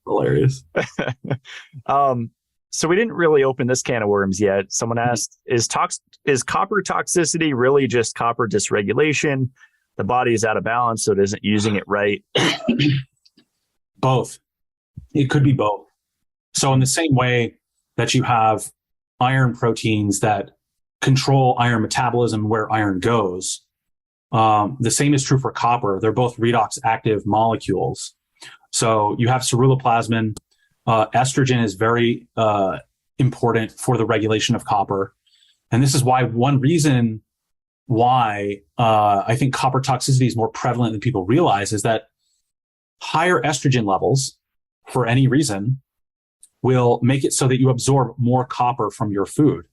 hilarious. So we didn't really open this can of worms yet. Someone asked, is copper toxicity really just copper dysregulation? The body is out of balance, so it isn't using it right. Both. It could be both. So in the same way that you have iron proteins that control iron metabolism where iron goes, the same is true for copper. They're both redox active molecules. So you have ceruloplasmin. Estrogen is very important for the regulation of copper. And this is why one reason why I think copper toxicity is more prevalent than people realize is that higher estrogen levels, for any reason, will make it so that you absorb more copper from your food.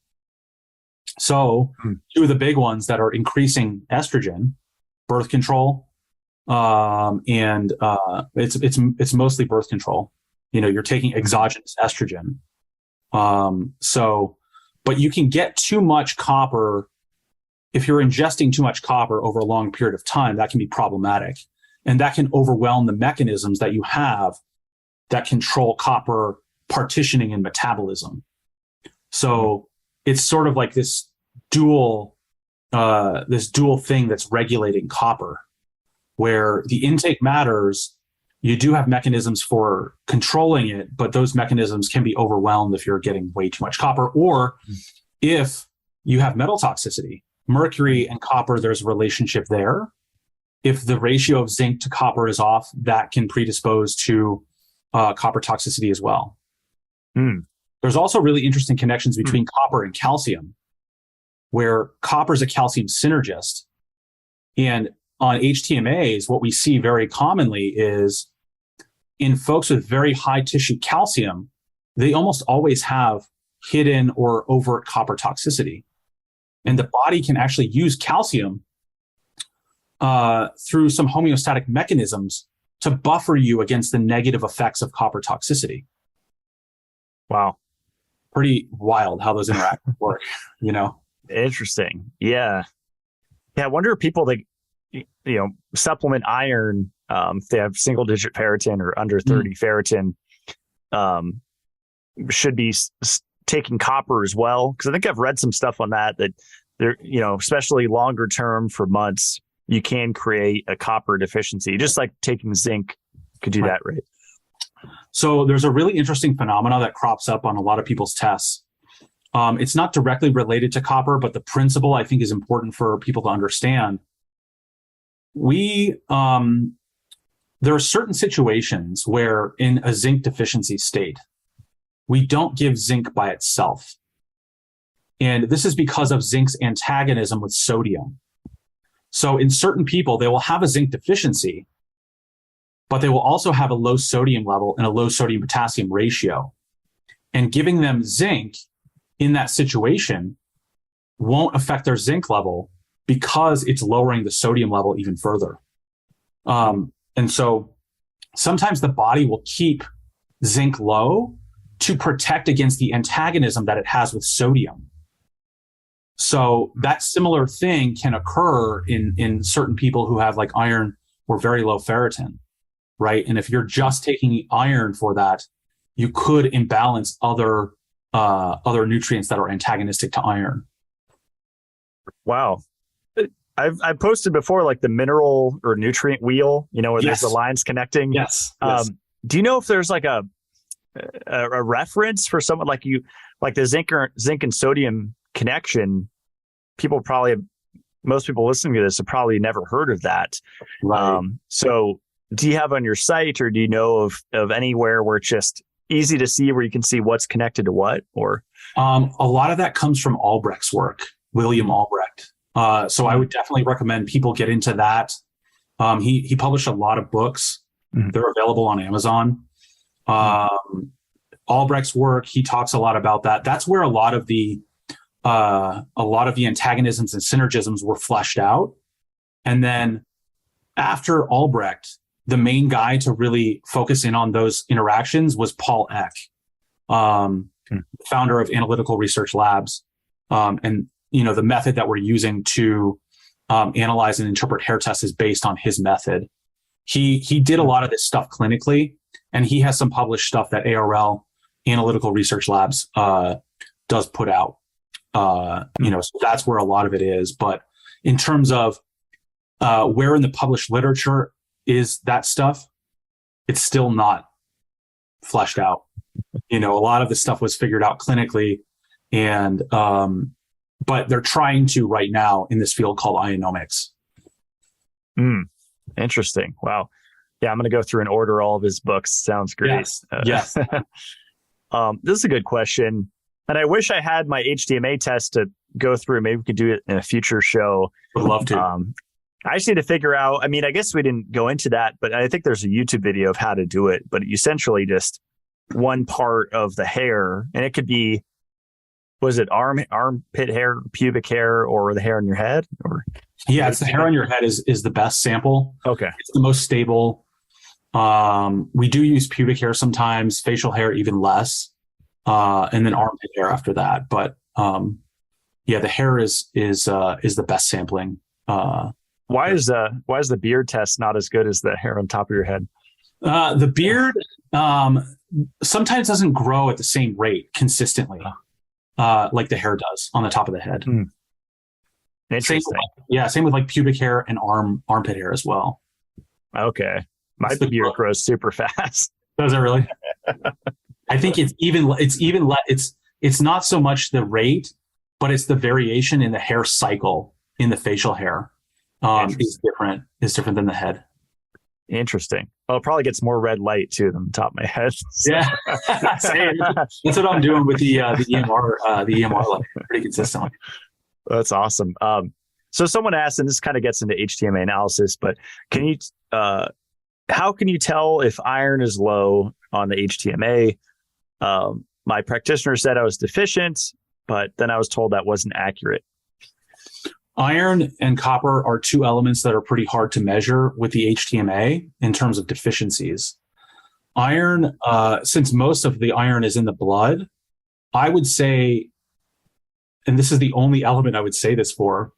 So two of the big ones that are increasing estrogen, birth control, and it's mostly birth control. You're taking exogenous estrogen. But you can get too much copper. If you're ingesting too much copper over a long period of time, that can be problematic. And that can overwhelm the mechanisms that you have that control copper partitioning and metabolism. So it's sort of like this dual thing that's regulating copper, where the intake matters. You do have mechanisms for controlling it, but those mechanisms can be overwhelmed if you're getting way too much copper, or if you have metal toxicity. Mercury and copper, there's a relationship there. If the ratio of zinc to copper is off, that can predispose to copper toxicity as well. There's also really interesting connections between copper and calcium, where copper is a calcium synergist. And on HTMAs, what we see very commonly is in folks with very high tissue calcium, they almost always have hidden or overt copper toxicity. And the body can actually use calcium through some homeostatic mechanisms to buffer you against the negative effects of copper toxicity. Wow. Pretty wild how those interactions work, Interesting. Yeah. Yeah. I wonder if people that, supplement iron, if they have single digit ferritin or under 30 ferritin, should be taking copper as well. Cause I think I've read some stuff on that there, especially longer term for months, you can create a copper deficiency, just like taking zinc could do that, right? So there's a really interesting phenomena that crops up on a lot of people's tests. It's not directly related to copper, but the principle I think is important for people to understand. There are certain situations where in a zinc deficiency state, we don't give zinc by itself. And this is because of zinc's antagonism with sodium. So in certain people, they will have a zinc deficiency, but they will also have a low sodium level and a low sodium potassium ratio. And giving them zinc in that situation won't affect their zinc level because it's lowering the sodium level even further. And so sometimes the body will keep zinc low to protect against the antagonism that it has with sodium. So that similar thing can occur in certain people who have like iron or very low ferritin, right? And if you're just taking iron for that, you could imbalance other nutrients that are antagonistic to iron. Wow. I've posted before, like the mineral or nutrient wheel, where there's the lines connecting. Yes. Do you know if there's like a reference for someone like the zinc and sodium connection? Most people listening to this have probably never heard of that. Right. So do you have on your site, or do you know of anywhere where it's just easy to see where you can see what's connected to what? Or a lot of that comes from Albrecht's work, William Albrecht. So I would definitely recommend people get into that. He published a lot of books. They're available on Amazon. Albrecht's work, he talks a lot about that. That's where a lot of the antagonisms and synergisms were fleshed out. And then after Albrecht, the main guy to really focus in on those interactions was Paul Eck, founder of Analytical Research Labs. And, the method that we're using to analyze and interpret hair tests is based on his method. He did a lot of this stuff clinically, and he has some published stuff that ARL, Analytical Research Labs, does put out. So that's where a lot of it is. But in terms of where in the published literature is that stuff, it's still not fleshed out. A lot of the stuff was figured out clinically, and but they're trying to right now in this field called ionomics. Interesting. Wow. Yeah, I'm going to go through and order all of his books. Sounds great. Yes. This is a good question. And I wish I had my HTMA test to go through. Maybe we could do it in a future show. Would love to. I just need to figure out, I guess we didn't go into that, but I think there's a YouTube video of how to do it. But essentially just one part of the hair, and it could be, was it armpit hair, pubic hair, or the hair on your head? Or it's the hair on your head is the best sample. Okay. It's the most stable. We do use pubic hair sometimes, facial hair even less, and then armpit hair after that. But the hair is the best sampling. Why is the beard test not as good as the hair on top of your head? The beard sometimes doesn't grow at the same rate consistently, like the hair does on the top of the head. Interesting. Same with like pubic hair and armpit hair as well. Okay, my beard grows super fast. Does it really? I think it's not so much the rate, but it's the variation in the hair cycle in the facial hair. Is different than the head. Interesting. Well, it probably gets more red light too than the top of my head. So. Yeah, same. That's what I'm doing with the EMR light pretty consistently. That's awesome. So someone asked, and this kind of gets into HTMA analysis, but how can you tell if iron is low on the HTMA? My practitioner said I was deficient, but then I was told that wasn't accurate. Iron and copper are two elements that are pretty hard to measure with the HTMA in terms of deficiencies. Iron, since most of the iron is in the blood, I would say, and this is the only element I would say this for,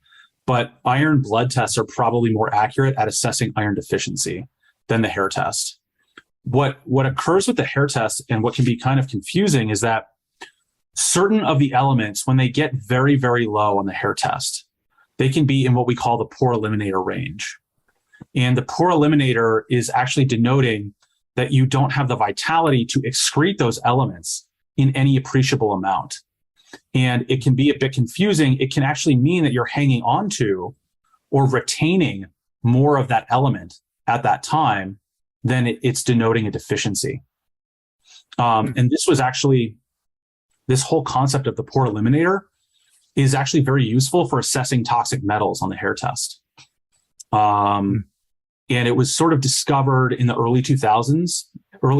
but iron blood tests are probably more accurate at assessing iron deficiency than the hair test. What occurs with the hair test and what can be kind of confusing is that certain of the elements, when they get very, very low on the hair test, they can be in what we call the poor eliminator range. And the poor eliminator is actually denoting that you don't have the vitality to excrete those elements in any appreciable amount. And it can be a bit confusing. It can actually mean that you're hanging on to or retaining more of that element at that time than it's denoting a deficiency. And this whole concept of the poor eliminator is actually very useful for assessing toxic metals on the hair test. And it was sort of discovered in the early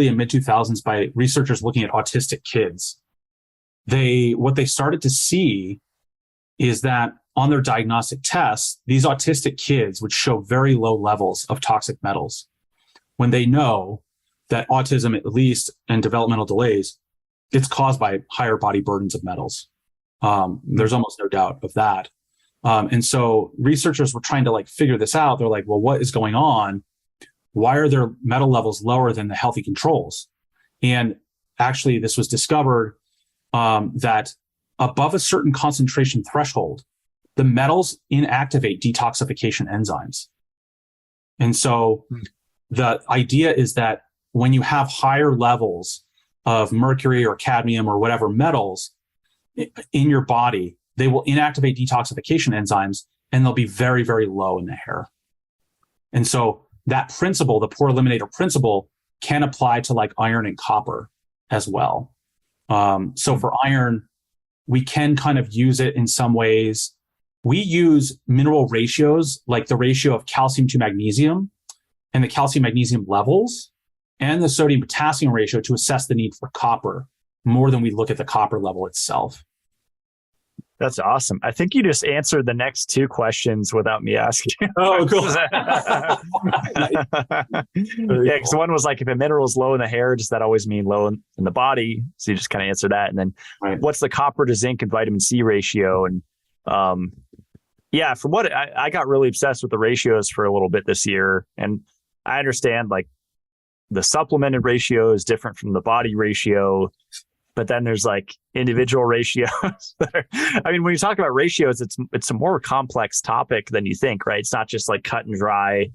and mid 2000s by researchers looking at autistic kids. What they started to see is that on their diagnostic tests, these autistic kids would show very low levels of toxic metals when they know that autism, at least, and developmental delays, it's caused by higher body burdens of metals. There's almost no doubt of that. And so researchers were trying to figure this out. They're like, well, what is going on? Why are their metal levels lower than the healthy controls? And actually, this was discovered that above a certain concentration threshold, the metals inactivate detoxification enzymes. And so the idea is that when you have higher levels of mercury or cadmium or whatever metals in your body, they will inactivate detoxification enzymes and they'll be very, very low in the hair. And so that principle, the poor eliminator principle, can apply to iron and copper as well. So for iron, we can kind of use it in some ways. We use mineral ratios, like the ratio of calcium to magnesium and the calcium magnesium levels and the sodium potassium ratio to assess the need for copper more than we look at the copper level itself. That's awesome. I think you just answered the next two questions without me asking. Oh, cool. Yeah, because one was like, if a mineral is low in the hair, does that always mean low in the body? So you just kind of answer that. And then what's the copper to zinc and vitamin C ratio? And yeah, from what I got really obsessed with the ratios for a little bit this year. And I understand like the supplemented ratio is different from the body ratio. But then there's like individual ratios. I mean, when you talk about ratios, it's a more complex topic than you think, right? It's not just like cut and dry,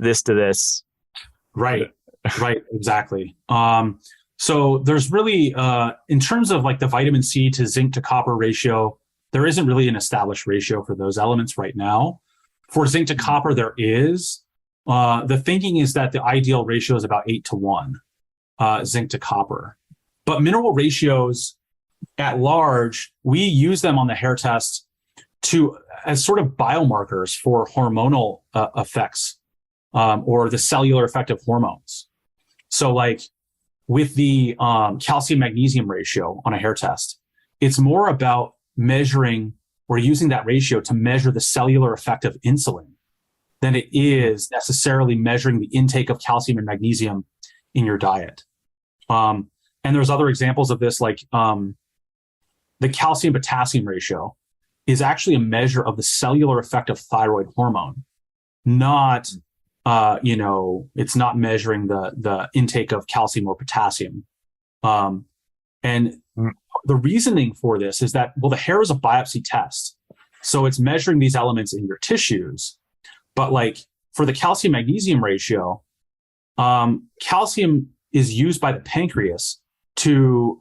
this to this. Right, exactly. So there's really, in terms of like the vitamin C to zinc to copper ratio, there isn't really an established ratio for those elements right now. For zinc to copper, there is. The thinking is that the ideal ratio is about 8-1, zinc to copper. But mineral ratios at large, we use them on the hair test as sort of biomarkers for hormonal effects or the cellular effect of hormones. So like with the calcium magnesium ratio on a hair test, it's more about measuring or using that ratio to measure the cellular effect of insulin than it is necessarily measuring the intake of calcium and magnesium in your diet. And there's other examples of this, like the calcium potassium ratio is actually a measure of the cellular effect of thyroid hormone, not, it's not measuring the intake of calcium or potassium. And the reasoning for this is that, well, the hair is a biopsy test. So it's measuring these elements in your tissues. But like for the calcium magnesium ratio, calcium is used by the pancreas to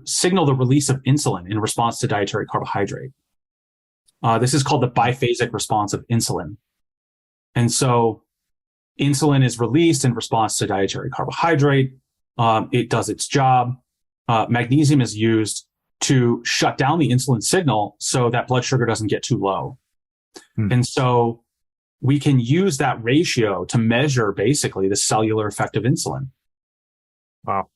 signal the release of insulin in response to dietary carbohydrate. This is called the biphasic response of insulin. And so insulin is released in response to dietary carbohydrate. It does its job. Magnesium is used to shut down the insulin signal so that blood sugar doesn't get too low. And so we can use that ratio to measure basically the cellular effect of insulin. Wow.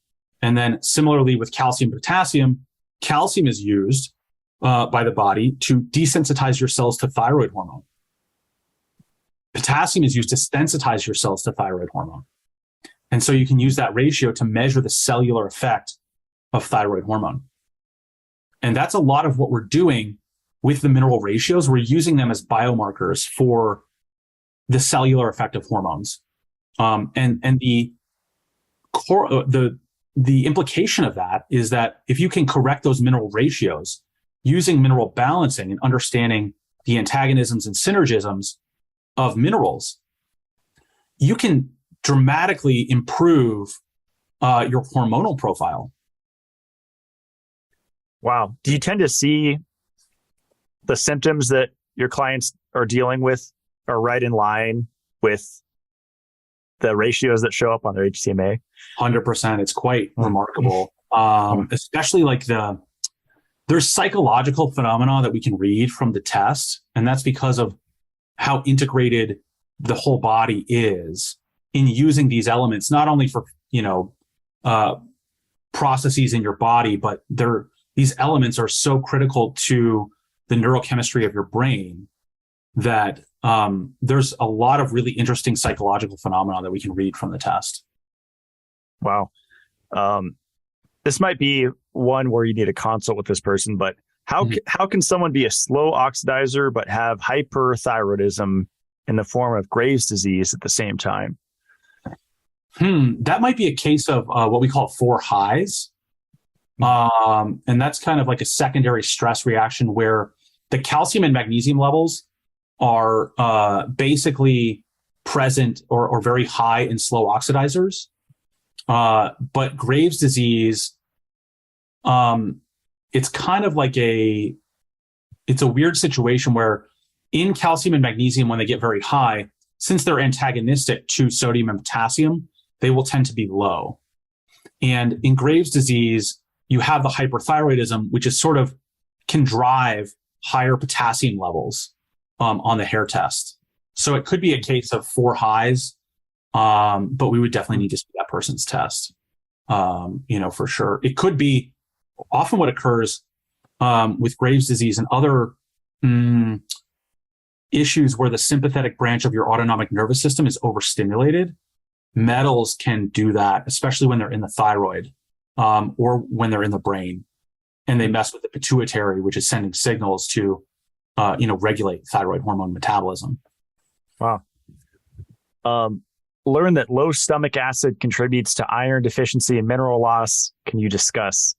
And then similarly with calcium potassium, calcium is used by the body to desensitize your cells to thyroid hormone. Potassium is used to sensitize your cells to thyroid hormone. And so you can use that ratio to measure the cellular effect of thyroid hormone. And that's a lot of what we're doing with the mineral ratios. We're using them as biomarkers for the cellular effect of hormones. And the implication of that is that if you can correct those mineral ratios using mineral balancing and understanding the antagonisms and synergisms of minerals, you can dramatically improve your hormonal profile. Wow. Do you tend to see the symptoms that your clients are dealing with are right in line with the ratios that show up on their HTMA? 100%. It's quite remarkable. Especially like there's psychological phenomena that we can read from the test. And that's because of how integrated the whole body is in using these elements, not only for, processes in your body, but these elements are so critical to the neurochemistry of your brain that there's a lot of really interesting psychological phenomena that we can read from the test. Wow. This might be one where you need a consult with this person, but how can someone be a slow oxidizer but have hyperthyroidism in the form of Graves' disease at the same time? That might be a case of what we call 4 highs. And that's kind of like a secondary stress reaction where the calcium and magnesium levels are basically present or very high in slow oxidizers. But Graves' disease, it's kind of like it's a weird situation where in calcium and magnesium, when they get very high, since they're antagonistic to sodium and potassium, they will tend to be low. And in Graves' disease, you have the hyperthyroidism, which is sort of can drive higher potassium levels on the hair test. So it could be a case of 4 highs, but we would definitely need to see that person's test, for sure. It could be often what occurs with Graves' disease and other issues where the sympathetic branch of your autonomic nervous system is overstimulated. Metals can do that, especially when they're in the thyroid or when they're in the brain, and they mess with the pituitary, which is sending signals to, regulate thyroid hormone metabolism. Wow. Learn that low stomach acid contributes to iron deficiency and mineral loss. Can you discuss?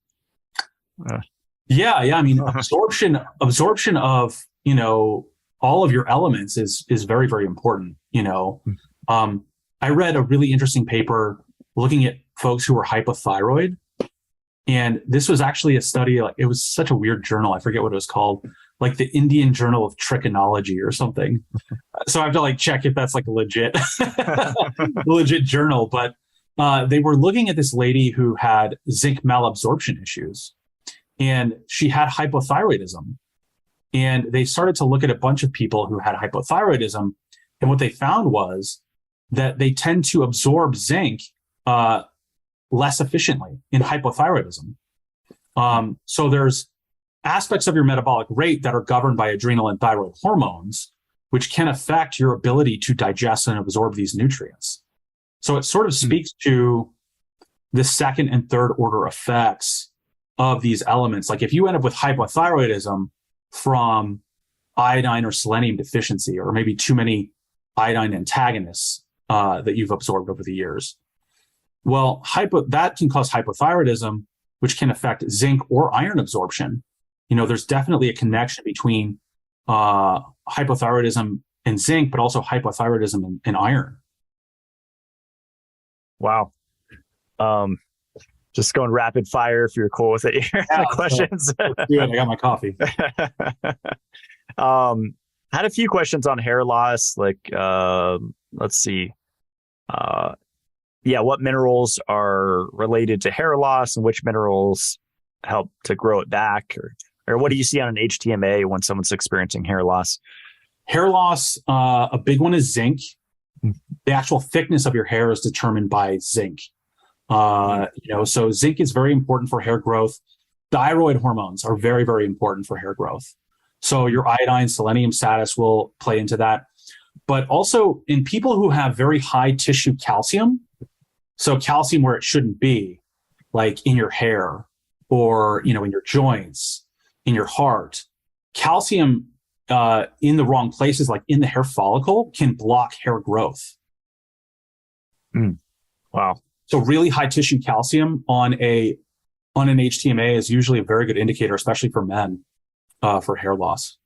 Yeah. I mean, absorption of, all of your elements is very, very important. I read a really interesting paper looking at folks who were hypothyroid. And this was actually a study, like it was such a weird journal. I forget what it was called, like the Indian Journal of Trichonology or something. So I have to check if that's like a legit journal. But they were looking at this lady who had zinc malabsorption issues, and she had hypothyroidism. And they started to look at a bunch of people who had hypothyroidism. And what they found was that they tend to absorb zinc less efficiently in hypothyroidism. So there's aspects of your metabolic rate that are governed by adrenal and thyroid hormones, which can affect your ability to digest and absorb these nutrients. So it sort of speaks to the second and third order effects of these elements. Like if you end up with hypothyroidism from iodine or selenium deficiency, or maybe too many iodine antagonists that you've absorbed over the years, well, that can cause hypothyroidism, which can affect zinc or iron absorption. There's definitely a connection between hypothyroidism and zinc, but also hypothyroidism and iron. Wow. Just going rapid fire if you're cool with it here. Yeah, questions. Yeah, I got my coffee. Had a few questions on hair loss. Let's see. What minerals are related to hair loss and which minerals help to grow it back? Or what do you see on an HTMA when someone's experiencing hair loss? Hair loss, a big one is zinc. The actual thickness of your hair is determined by zinc. So zinc is very important for hair growth. Thyroid hormones are very, very important for hair growth. So your iodine, selenium status will play into that. But also in people who have very high tissue calcium, so calcium where it shouldn't be, like in your hair or, in your joints, in your heart, calcium in the wrong places, like in the hair follicle, can block hair growth. Wow. So really high tissue calcium on an HTMA is usually a very good indicator, especially for men, for hair loss.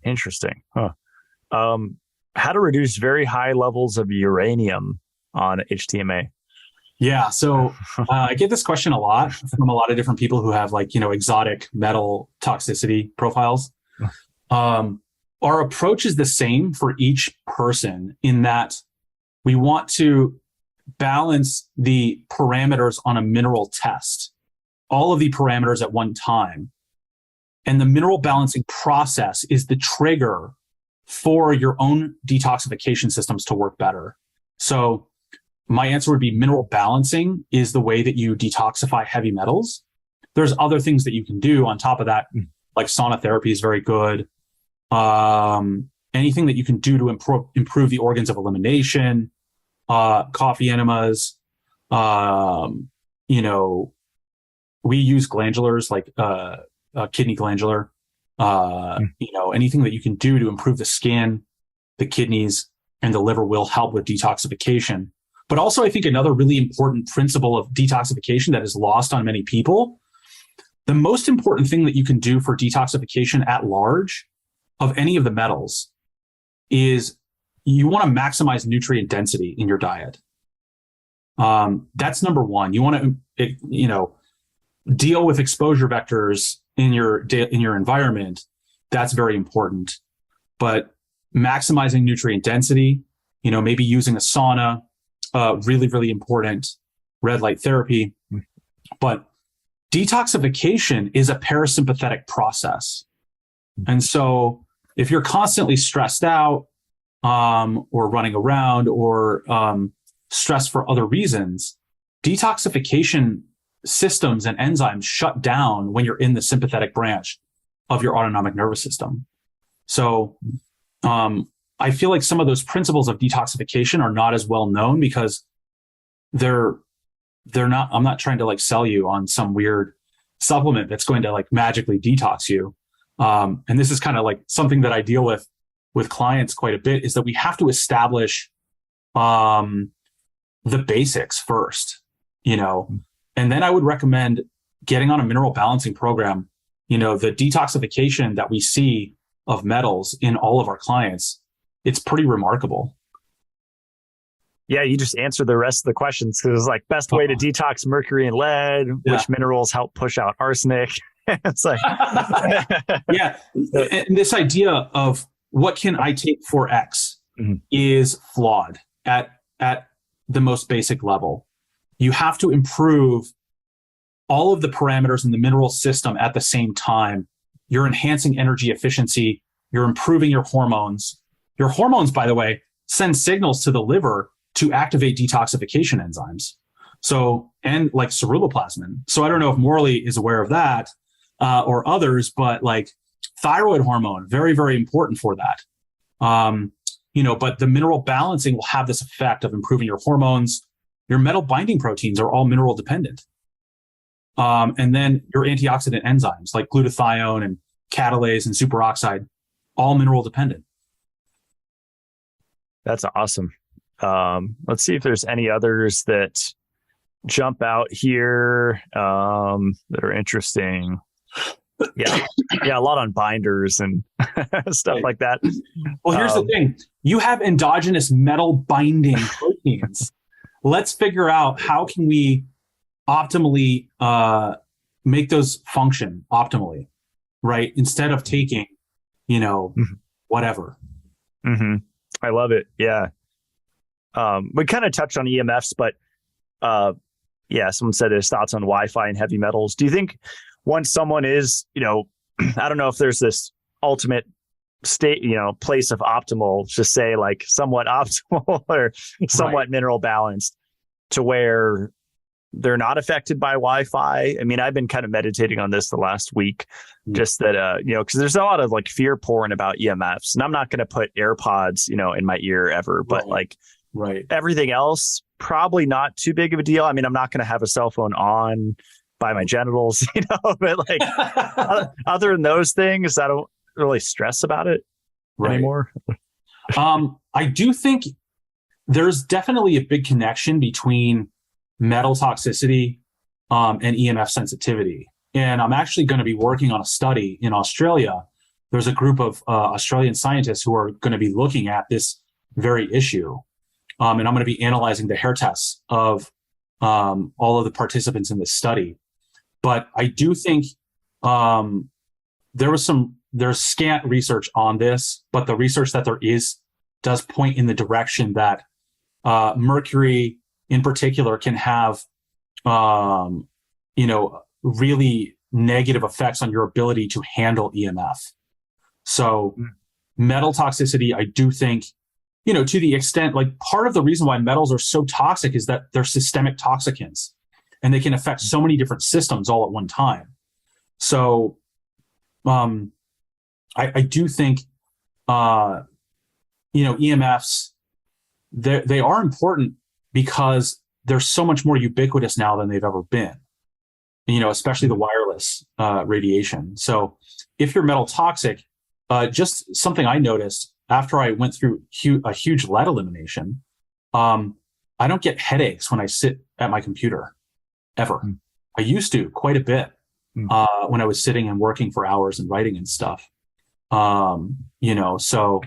Interesting. Huh. How to reduce very high levels of uranium on HTMA? Yeah. So I get this question a lot from a lot of different people who have exotic metal toxicity profiles. Our approach is the same for each person in that we want to balance the parameters on a mineral test, all of the parameters at one time. And the mineral balancing process is the trigger for your own detoxification systems to work better. So my answer would be mineral balancing is the way that you detoxify heavy metals. There's other things that you can do on top of that, like sauna therapy is very good. Anything that you can do to improve the organs of elimination, coffee enemas, we use glandulars like kidney glandular, anything that you can do to improve the skin, the kidneys, and the liver will help with detoxification. But also, I think another really important principle of detoxification that is lost on many people, the most important thing that you can do for detoxification at large of any of the metals is you want to maximize nutrient density in your diet. That's number one. You want to, deal with exposure vectors in your environment. That's very important. But maximizing nutrient density, maybe using a sauna, really, really important. red light therapy. But detoxification is a parasympathetic process. And so if you're constantly stressed out, or running around, or stressed for other reasons, detoxification systems and enzymes shut down when you're in the sympathetic branch of your autonomic nervous system. So I feel like some of those principles of detoxification are not as well known because they're not, I'm not trying to like sell you on some weird supplement that's going to like magically detox you. And this is kind of like something that I deal with clients quite a bit, is that we have to establish the basics first, and then I would recommend getting on a mineral balancing program. The detoxification that we see of metals in all of our clients, it's pretty remarkable. Yeah, you just answered the rest of the questions, because it's like best way to detox mercury and lead, which minerals help push out arsenic. It's like, yeah. And this idea of what can I take for X is flawed at the most basic level. You have to improve all of the parameters in the mineral system at the same time. You're enhancing energy efficiency. You're improving your hormones. Your hormones, by the way, send signals to the liver to activate detoxification enzymes. So, and like ceruloplasmin. So I don't know if Morley is aware of that, or others, but like thyroid hormone, very, very important for that. But the mineral balancing will have this effect of improving your hormones. Your metal binding proteins are all mineral dependent. And then your antioxidant enzymes like glutathione and catalase and superoxide, all mineral dependent. That's awesome. Let's see if there's any others that jump out here that are interesting. Yeah, a lot on binders and stuff like that. Well, here's the thing. You have endogenous metal binding proteins. Let's figure out how can we optimally make those function optimally, right? Instead of taking, whatever. Mm-hmm. I love it. Yeah. We kind of touched on EMFs, but someone said his thoughts on Wi-Fi and heavy metals. Do you think once someone is, I don't know if there's this ultimate state, place of optimal, just say like somewhat optimal or somewhat mineral balanced, to where they're not affected by Wi-Fi. I mean, I've been kind of meditating on this the last week, just that, because there's a lot of like fear porn about EMFs, and I'm not going to put AirPods, in my ear ever, but everything else, probably not too big of a deal. I mean, I'm not going to have a cell phone on by my genitals, but like other than those things, I don't really stress about it anymore. I do think there's definitely a big connection between metal toxicity and EMF sensitivity. And I'm actually going to be working on a study in Australia. There's a group of Australian scientists who are going to be looking at this very issue. And I'm going to be analyzing the hair tests of all of the participants in this study. But I do think there's scant research on this, but the research that there is does point in the direction that mercury in particular can have, really negative effects on your ability to handle EMF. So metal toxicity, I do think, to the extent, like part of the reason why metals are so toxic is that they're systemic toxicants and they can affect so many different systems all at one time. So I do think, EMFs, they are important because they're so much more ubiquitous now than they've ever been, especially the wireless radiation. So if you're metal toxic, just something I noticed after I went through a huge lead elimination, I don't get headaches when I sit at my computer ever. I used to quite a bit when I was sitting and working for hours and writing and stuff. So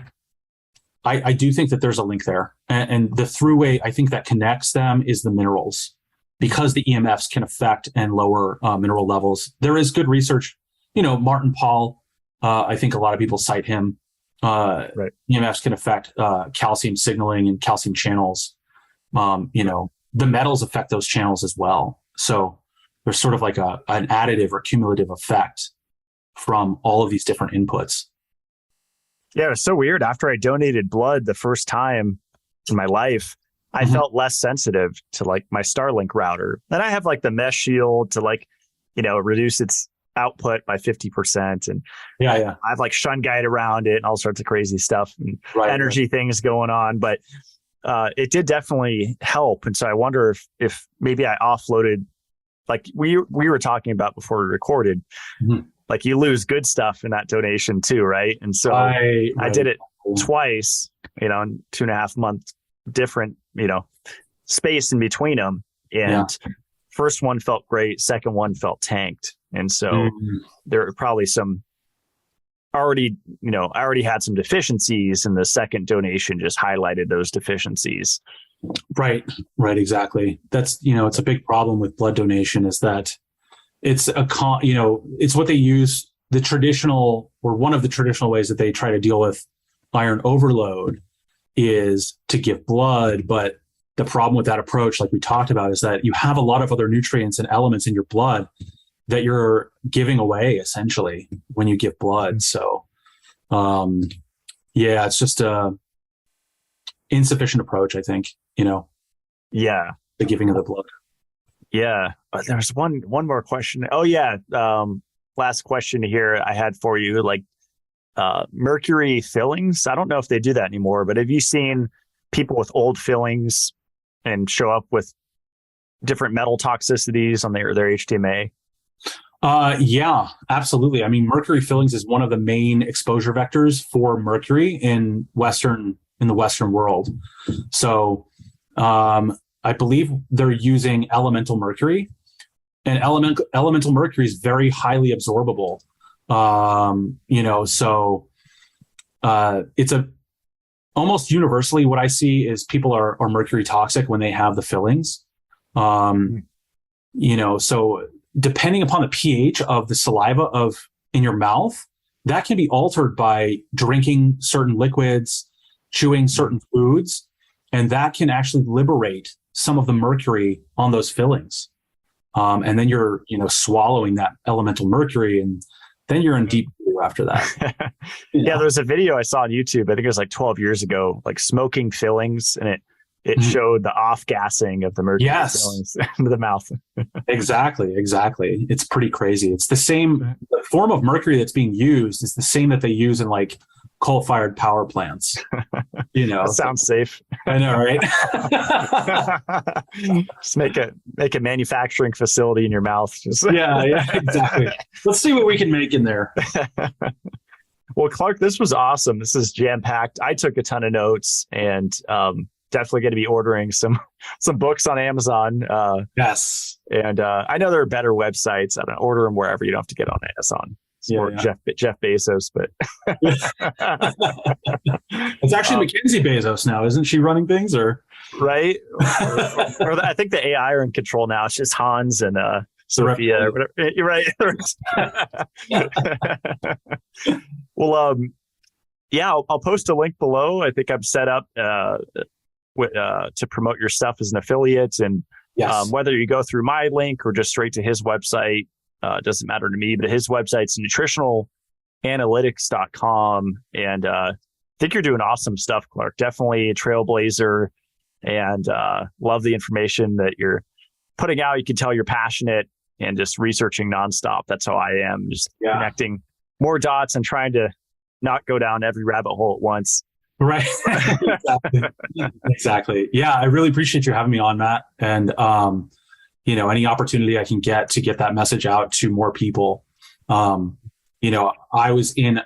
I do think that there's a link there. And the throughway, I think that connects them is the minerals, because the EMFs can affect and lower mineral levels. There is good research. Martin Paul, I think a lot of people cite him. EMFs can affect calcium signaling and calcium channels. the metals affect those channels as well. So there's sort of like an additive or cumulative effect from all of these different inputs. Yeah, it was so weird. After I donated blood the first time in my life, I felt less sensitive to like my Starlink router. And I have like the mesh shield to like, reduce its output by 50%. And I have like shun guide around it and all sorts of crazy stuff and energy things going on. But it did definitely help. And so I wonder if maybe I offloaded, like we were talking about before we recorded, like you lose good stuff in that donation too, right? And so I did it twice, in 2.5 months different, space in between them. And first one felt great. Second one felt tanked. And so there are probably some I already had some deficiencies, and the second donation just highlighted those deficiencies. Right, exactly. That's, it's a big problem with blood donation is that it's it's what they use, the traditional, or one of the traditional ways that they try to deal with iron overload is to give blood. But the problem with that approach, like we talked about, is that you have a lot of other nutrients and elements in your blood that you're giving away essentially when you give blood. So, it's just a insufficient approach, I think, the giving of the blood. Yeah. There's one more question. Oh yeah. Last question here I had for you, like, mercury fillings. I don't know if they do that anymore, but have you seen people with old fillings and show up with different metal toxicities on their HTMA? Yeah, absolutely. I mean, mercury fillings is one of the main exposure vectors for mercury in the Western world. So, I believe they're using elemental mercury, and elemental mercury is very highly absorbable. It's almost universally what I see is people are mercury toxic when they have the fillings. So depending upon the pH of the saliva in your mouth, that can be altered by drinking certain liquids, chewing certain foods, and that can actually liberate some of the mercury on those fillings. And then you're, swallowing that elemental mercury, and then you're in deep blue after that. Yeah, there's a video I saw on YouTube, I think it was like 12 years ago, like smoking fillings, and it showed the off-gassing of the mercury fillings into the mouth. Exactly. It's pretty crazy. It's the same, the form of mercury that's being used is the same that they use in like coal-fired power plants. That sounds safe. I know, right? Just make a manufacturing facility in your mouth. Yeah, exactly. Let's see what we can make in there. Well, Clark, this was awesome. This is jam-packed. I took a ton of notes, and definitely going to be ordering some books on Amazon. Yes. And I know there are better websites. I don't order them wherever. You don't have to get on Amazon. Jeff Bezos, but it's actually Mackenzie Bezos now, isn't she running things? Or right? or I think the AI are in control now. It's just Hans and Sophia. You're right. Well, I'll post a link below. I think I'm set up to promote your stuff as an affiliate, and whether you go through my link or just straight to his website. Doesn't matter to me, but his website's nutritionalanalytics.com. And I think you're doing awesome stuff, Clark. Definitely a trailblazer, and love the information that you're putting out. You can tell you're passionate and just researching nonstop. That's how I am, just connecting more dots and trying to not go down every rabbit hole at once. Right. Exactly. Yeah, I really appreciate you having me on, Matt. And any opportunity I can get to get that message out to more people. I was in,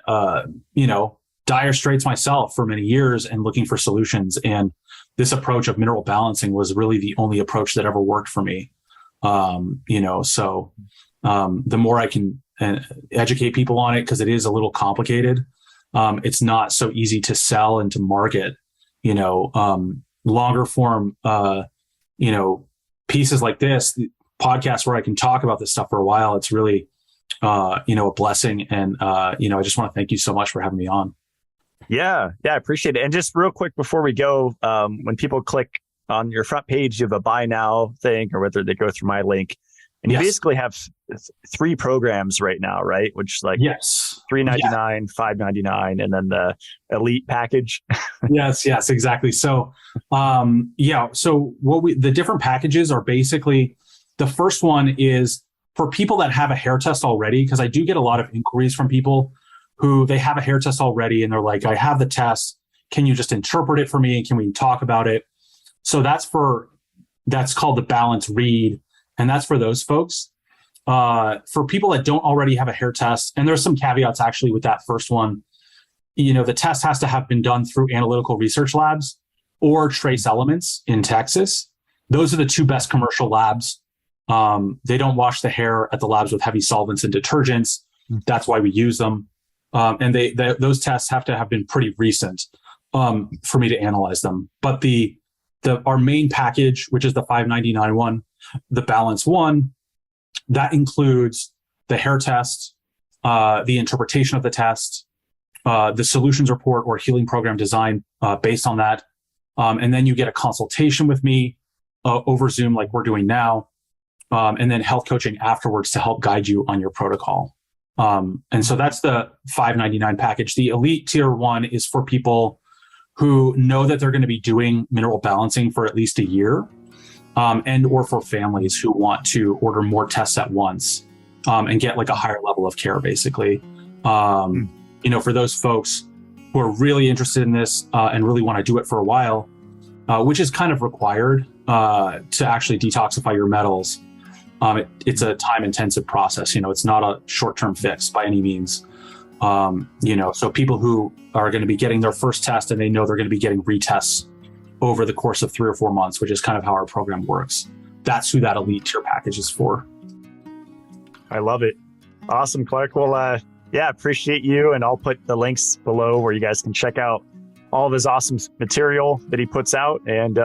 dire straits myself for many years and looking for solutions. And this approach of mineral balancing was really the only approach that ever worked for me. The more I can educate people on it, because it is a little complicated. It's not so easy to sell and to market, longer form, pieces like this, podcasts where I can talk about this stuff for a while. It's really, a blessing. And, I just want to thank you so much for having me on. Yeah, I appreciate it. And just real quick before we go, when people click on your front page, you have a buy now thing, or whether they go through my link. And you basically have 3 programs right now, right? Which is like yes, $3.99, $5.99, and then the elite package. yes, exactly. So, so the different packages are basically, the first one is for people that have a hair test already, because I do get a lot of inquiries from people who they have a hair test already and they're like, I have the test. Can you just interpret it for me? And can we talk about it? So that's called the balance read. And that's for those folks. For people that don't already have a hair test, and there's some caveats actually with that first one, the test has to have been done through analytical research labs or Trace Elements in Texas. Those are the 2 best commercial labs. They don't wash the hair at the labs with heavy solvents and detergents. That's why we use them. And those tests have to have been pretty recent for me to analyze them. But our main package, which is the $5.99 one, the Balance one, that includes the hair test, the interpretation of the test, the solutions report or healing program design based on that. And then you get a consultation with me over Zoom like we're doing now, and then health coaching afterwards to help guide you on your protocol. And so that's the $5.99 package. The elite tier one is for people who know that they're going to be doing mineral balancing for at least a year, and or for families who want to order more tests at once and get like a higher level of care, basically. For those folks who are really interested in this and really want to do it for a while, which is kind of required to actually detoxify your metals. It's a time-intensive process. It's not a short-term fix by any means. So people who are going to be getting their first test and they know they're going to be getting retests over the course of 3 or 4 months, which is kind of how our program works. That's who that elite tier package is for. I love it. Awesome, Clark. Well, appreciate you. And I'll put the links below where you guys can check out all of his awesome material that he puts out. And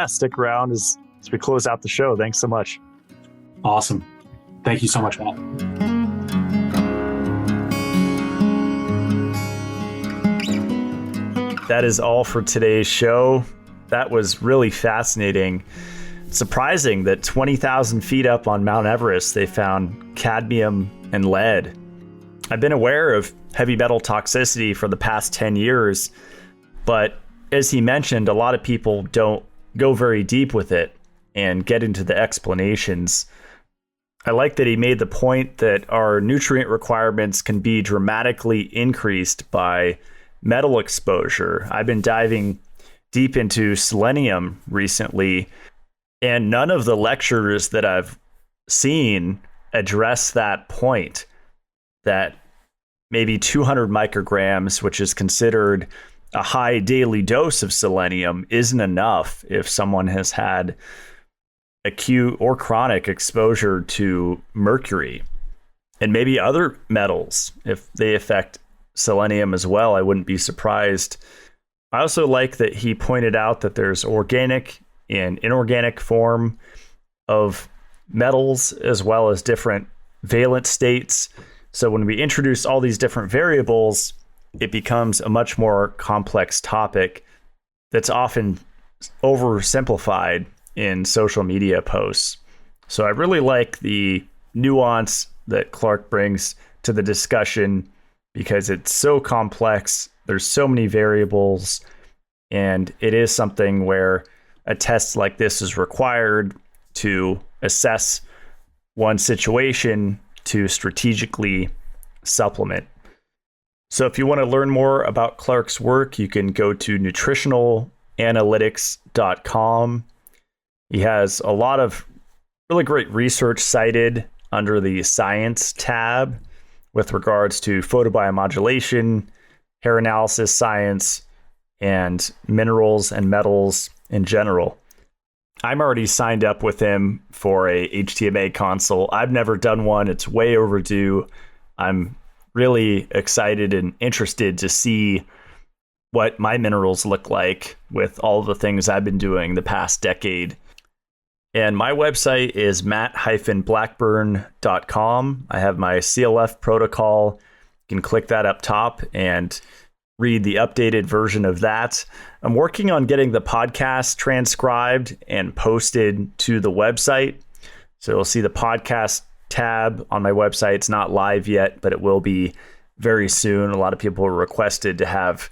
stick around as we close out the show. Thanks so much. Awesome. Thank you so much, Matt. That is all for today's show. That was really fascinating. Surprising that 20,000 feet up on Mount Everest, they found cadmium and lead. I've been aware of heavy metal toxicity for the past 10 years, but as he mentioned, a lot of people don't go very deep with it and get into the explanations. I like that he made the point that our nutrient requirements can be dramatically increased by metal exposure. I've been diving deep into selenium recently, and none of the lectures that I've seen address that point, that maybe 200 micrograms, which is considered a high daily dose of selenium, isn't enough if someone has had acute or chronic exposure to mercury and maybe other metals. If they affect selenium as well, I wouldn't be surprised. I also like that he pointed out that there's organic and inorganic form of metals, as well as different valent states. So when we introduce all these different variables, it becomes a much more complex topic that's often oversimplified in social media posts. So I really like the nuance that Clark brings to the discussion, because it's so complex. There's so many variables, and it is something where a test like this is required to assess one situation to strategically supplement. So if you want to learn more about Clark's work, you can go to nutritionalanalytics.com. He has a lot of really great research cited under the science tab with regards to photobiomodulation, hair analysis science, and minerals and metals in general. I'm already signed up with him for a HTMA consult. I've never done one. It's way overdue. I'm really excited and interested to see what my minerals look like with all the things I've been doing the past decade. And my website is matt-blackburn.com. I have my CLF protocol. You can click that up top and read the updated version of that. I'm working on getting the podcast transcribed and posted to the website. So you'll see the podcast tab on my website. It's not live yet, but it will be very soon. A lot of people requested to have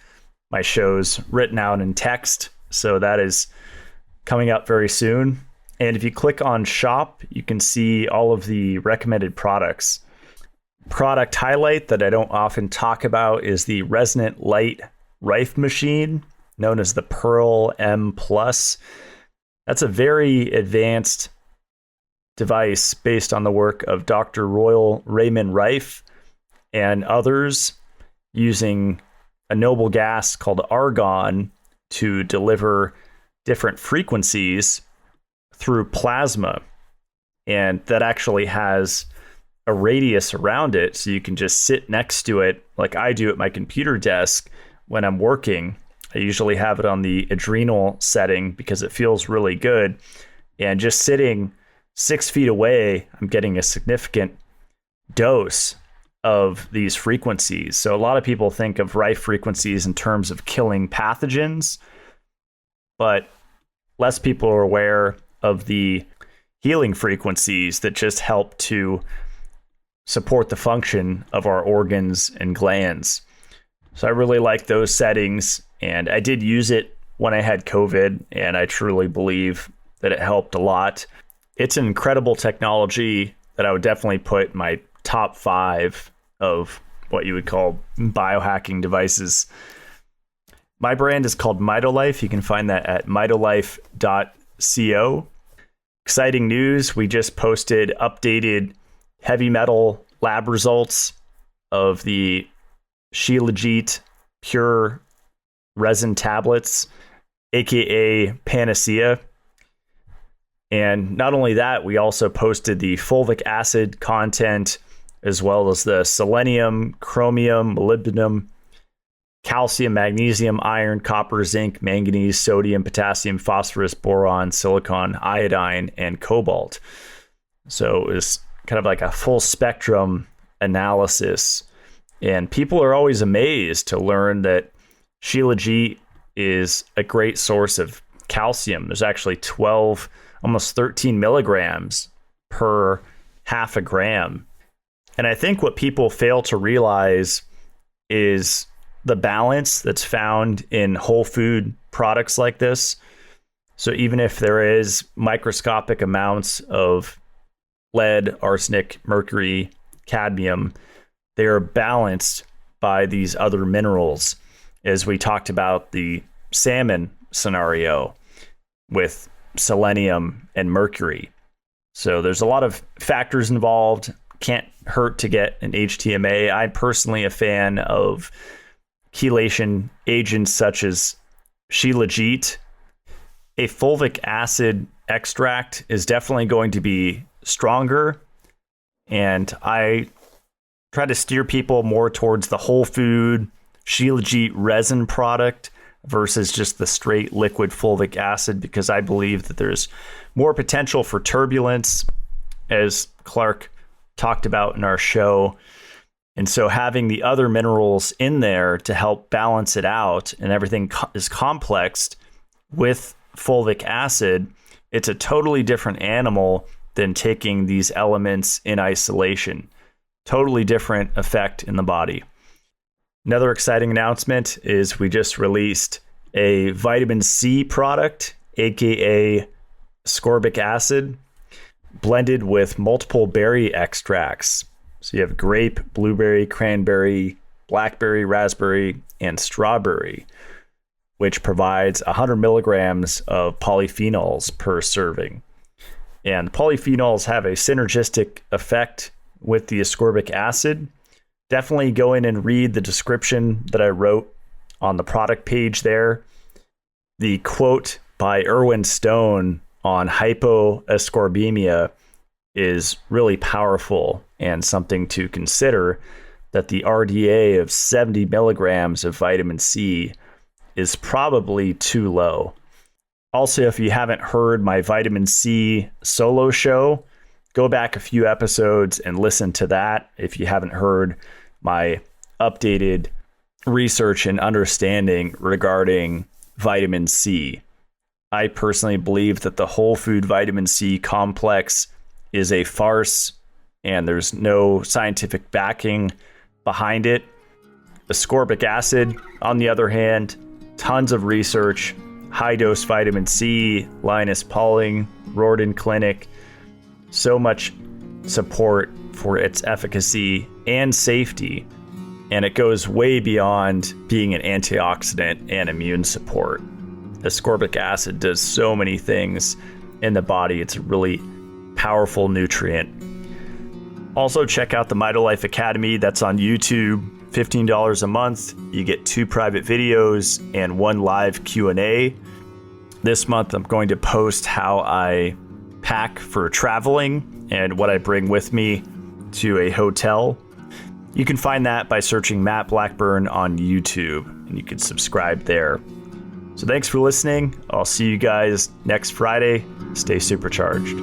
my shows written out in text. So that is coming up very soon. And if you click on shop, you can see all of the recommended products. Product highlight that I don't often talk about is the resonant light rife machine, known as the Pearl M Plus. That's a very advanced device based on the work of Dr. Royal Raymond Rife and others, using a noble gas called argon to deliver different frequencies through plasma. And that actually has a radius around it, so you can just sit next to it like I do at my computer desk when I'm working. I usually have it on the adrenal setting because it feels really good. And just sitting 6 feet away, I'm getting a significant dose of these frequencies. So a lot of people think of rife frequencies in terms of killing pathogens, but less people are aware of the healing frequencies that just help to support the function of our organs and glands. So I really like those settings, and I did use it when I had COVID, and I truly believe that it helped a lot. It's an incredible technology that I would definitely put in my top 5 of what you would call biohacking devices. My brand is called Mitolife. You can find that at mitolife.co. Exciting news. We just posted updated heavy metal lab results of the shilajit pure resin tablets, aka Panacea. And not only that, we also posted the fulvic acid content, as well as the selenium, chromium, molybdenum, calcium, magnesium, iron, copper, zinc, manganese, sodium, potassium, phosphorus, boron, silicon, iodine, and cobalt. So it was kind of like a full spectrum analysis. And people are always amazed to learn that shilajit is a great source of calcium. There's actually 12, almost 13 milligrams per half a gram. And I think what people fail to realize is the balance that's found in whole food products like this. So even if there is microscopic amounts of lead, arsenic, mercury, cadmium, they are balanced by these other minerals, as we talked about the salmon scenario with selenium and mercury. So there's a lot of factors involved. Can't hurt to get an HTMA. I'm personally a fan of chelation agents such as shilajit. A fulvic acid extract is definitely going to be stronger, and I try to steer people more towards the whole food shilajit resin product versus just the straight liquid fulvic acid, because I believe that there's more potential for turbulence, as Clark talked about in our show. And so having the other minerals in there to help balance it out, and everything is complexed with fulvic acid, it's a totally different animal than taking these elements in isolation. Totally different effect in the body. Another exciting announcement is we just released a vitamin C product, aka ascorbic acid, blended with multiple berry extracts. So you have grape, blueberry, cranberry, blackberry, raspberry, and strawberry, which provides 100 milligrams of polyphenols per serving. And polyphenols have a synergistic effect with the ascorbic acid. Definitely go in and read the description that I wrote on the product page there. The quote by Erwin Stone on hypoascorbemia is really powerful and something to consider, that the RDA of 70 milligrams of vitamin C is probably too low. Also, if you haven't heard my vitamin C solo show, go back a few episodes and listen to that. If you haven't heard my updated research and understanding regarding vitamin C. I personally believe that the whole food vitamin C complex is a farce and there's no scientific backing behind it. Ascorbic acid, on the other hand, tons of research, high dose vitamin C, Linus Pauling, Rorton Clinic, so much support for its efficacy and safety. And it goes way beyond being an antioxidant and immune support. Ascorbic acid does so many things in the body. It's a really powerful nutrient. Also, check out the Mitolife Academy. That's on YouTube. $15 a month. You get 2 private videos and 1 live Q&A. This month, I'm going to post how I pack for traveling and what I bring with me to a hotel. You can find that by searching Matt Blackburn on YouTube, and you can subscribe there. So thanks for listening. I'll see you guys next Friday. Stay supercharged.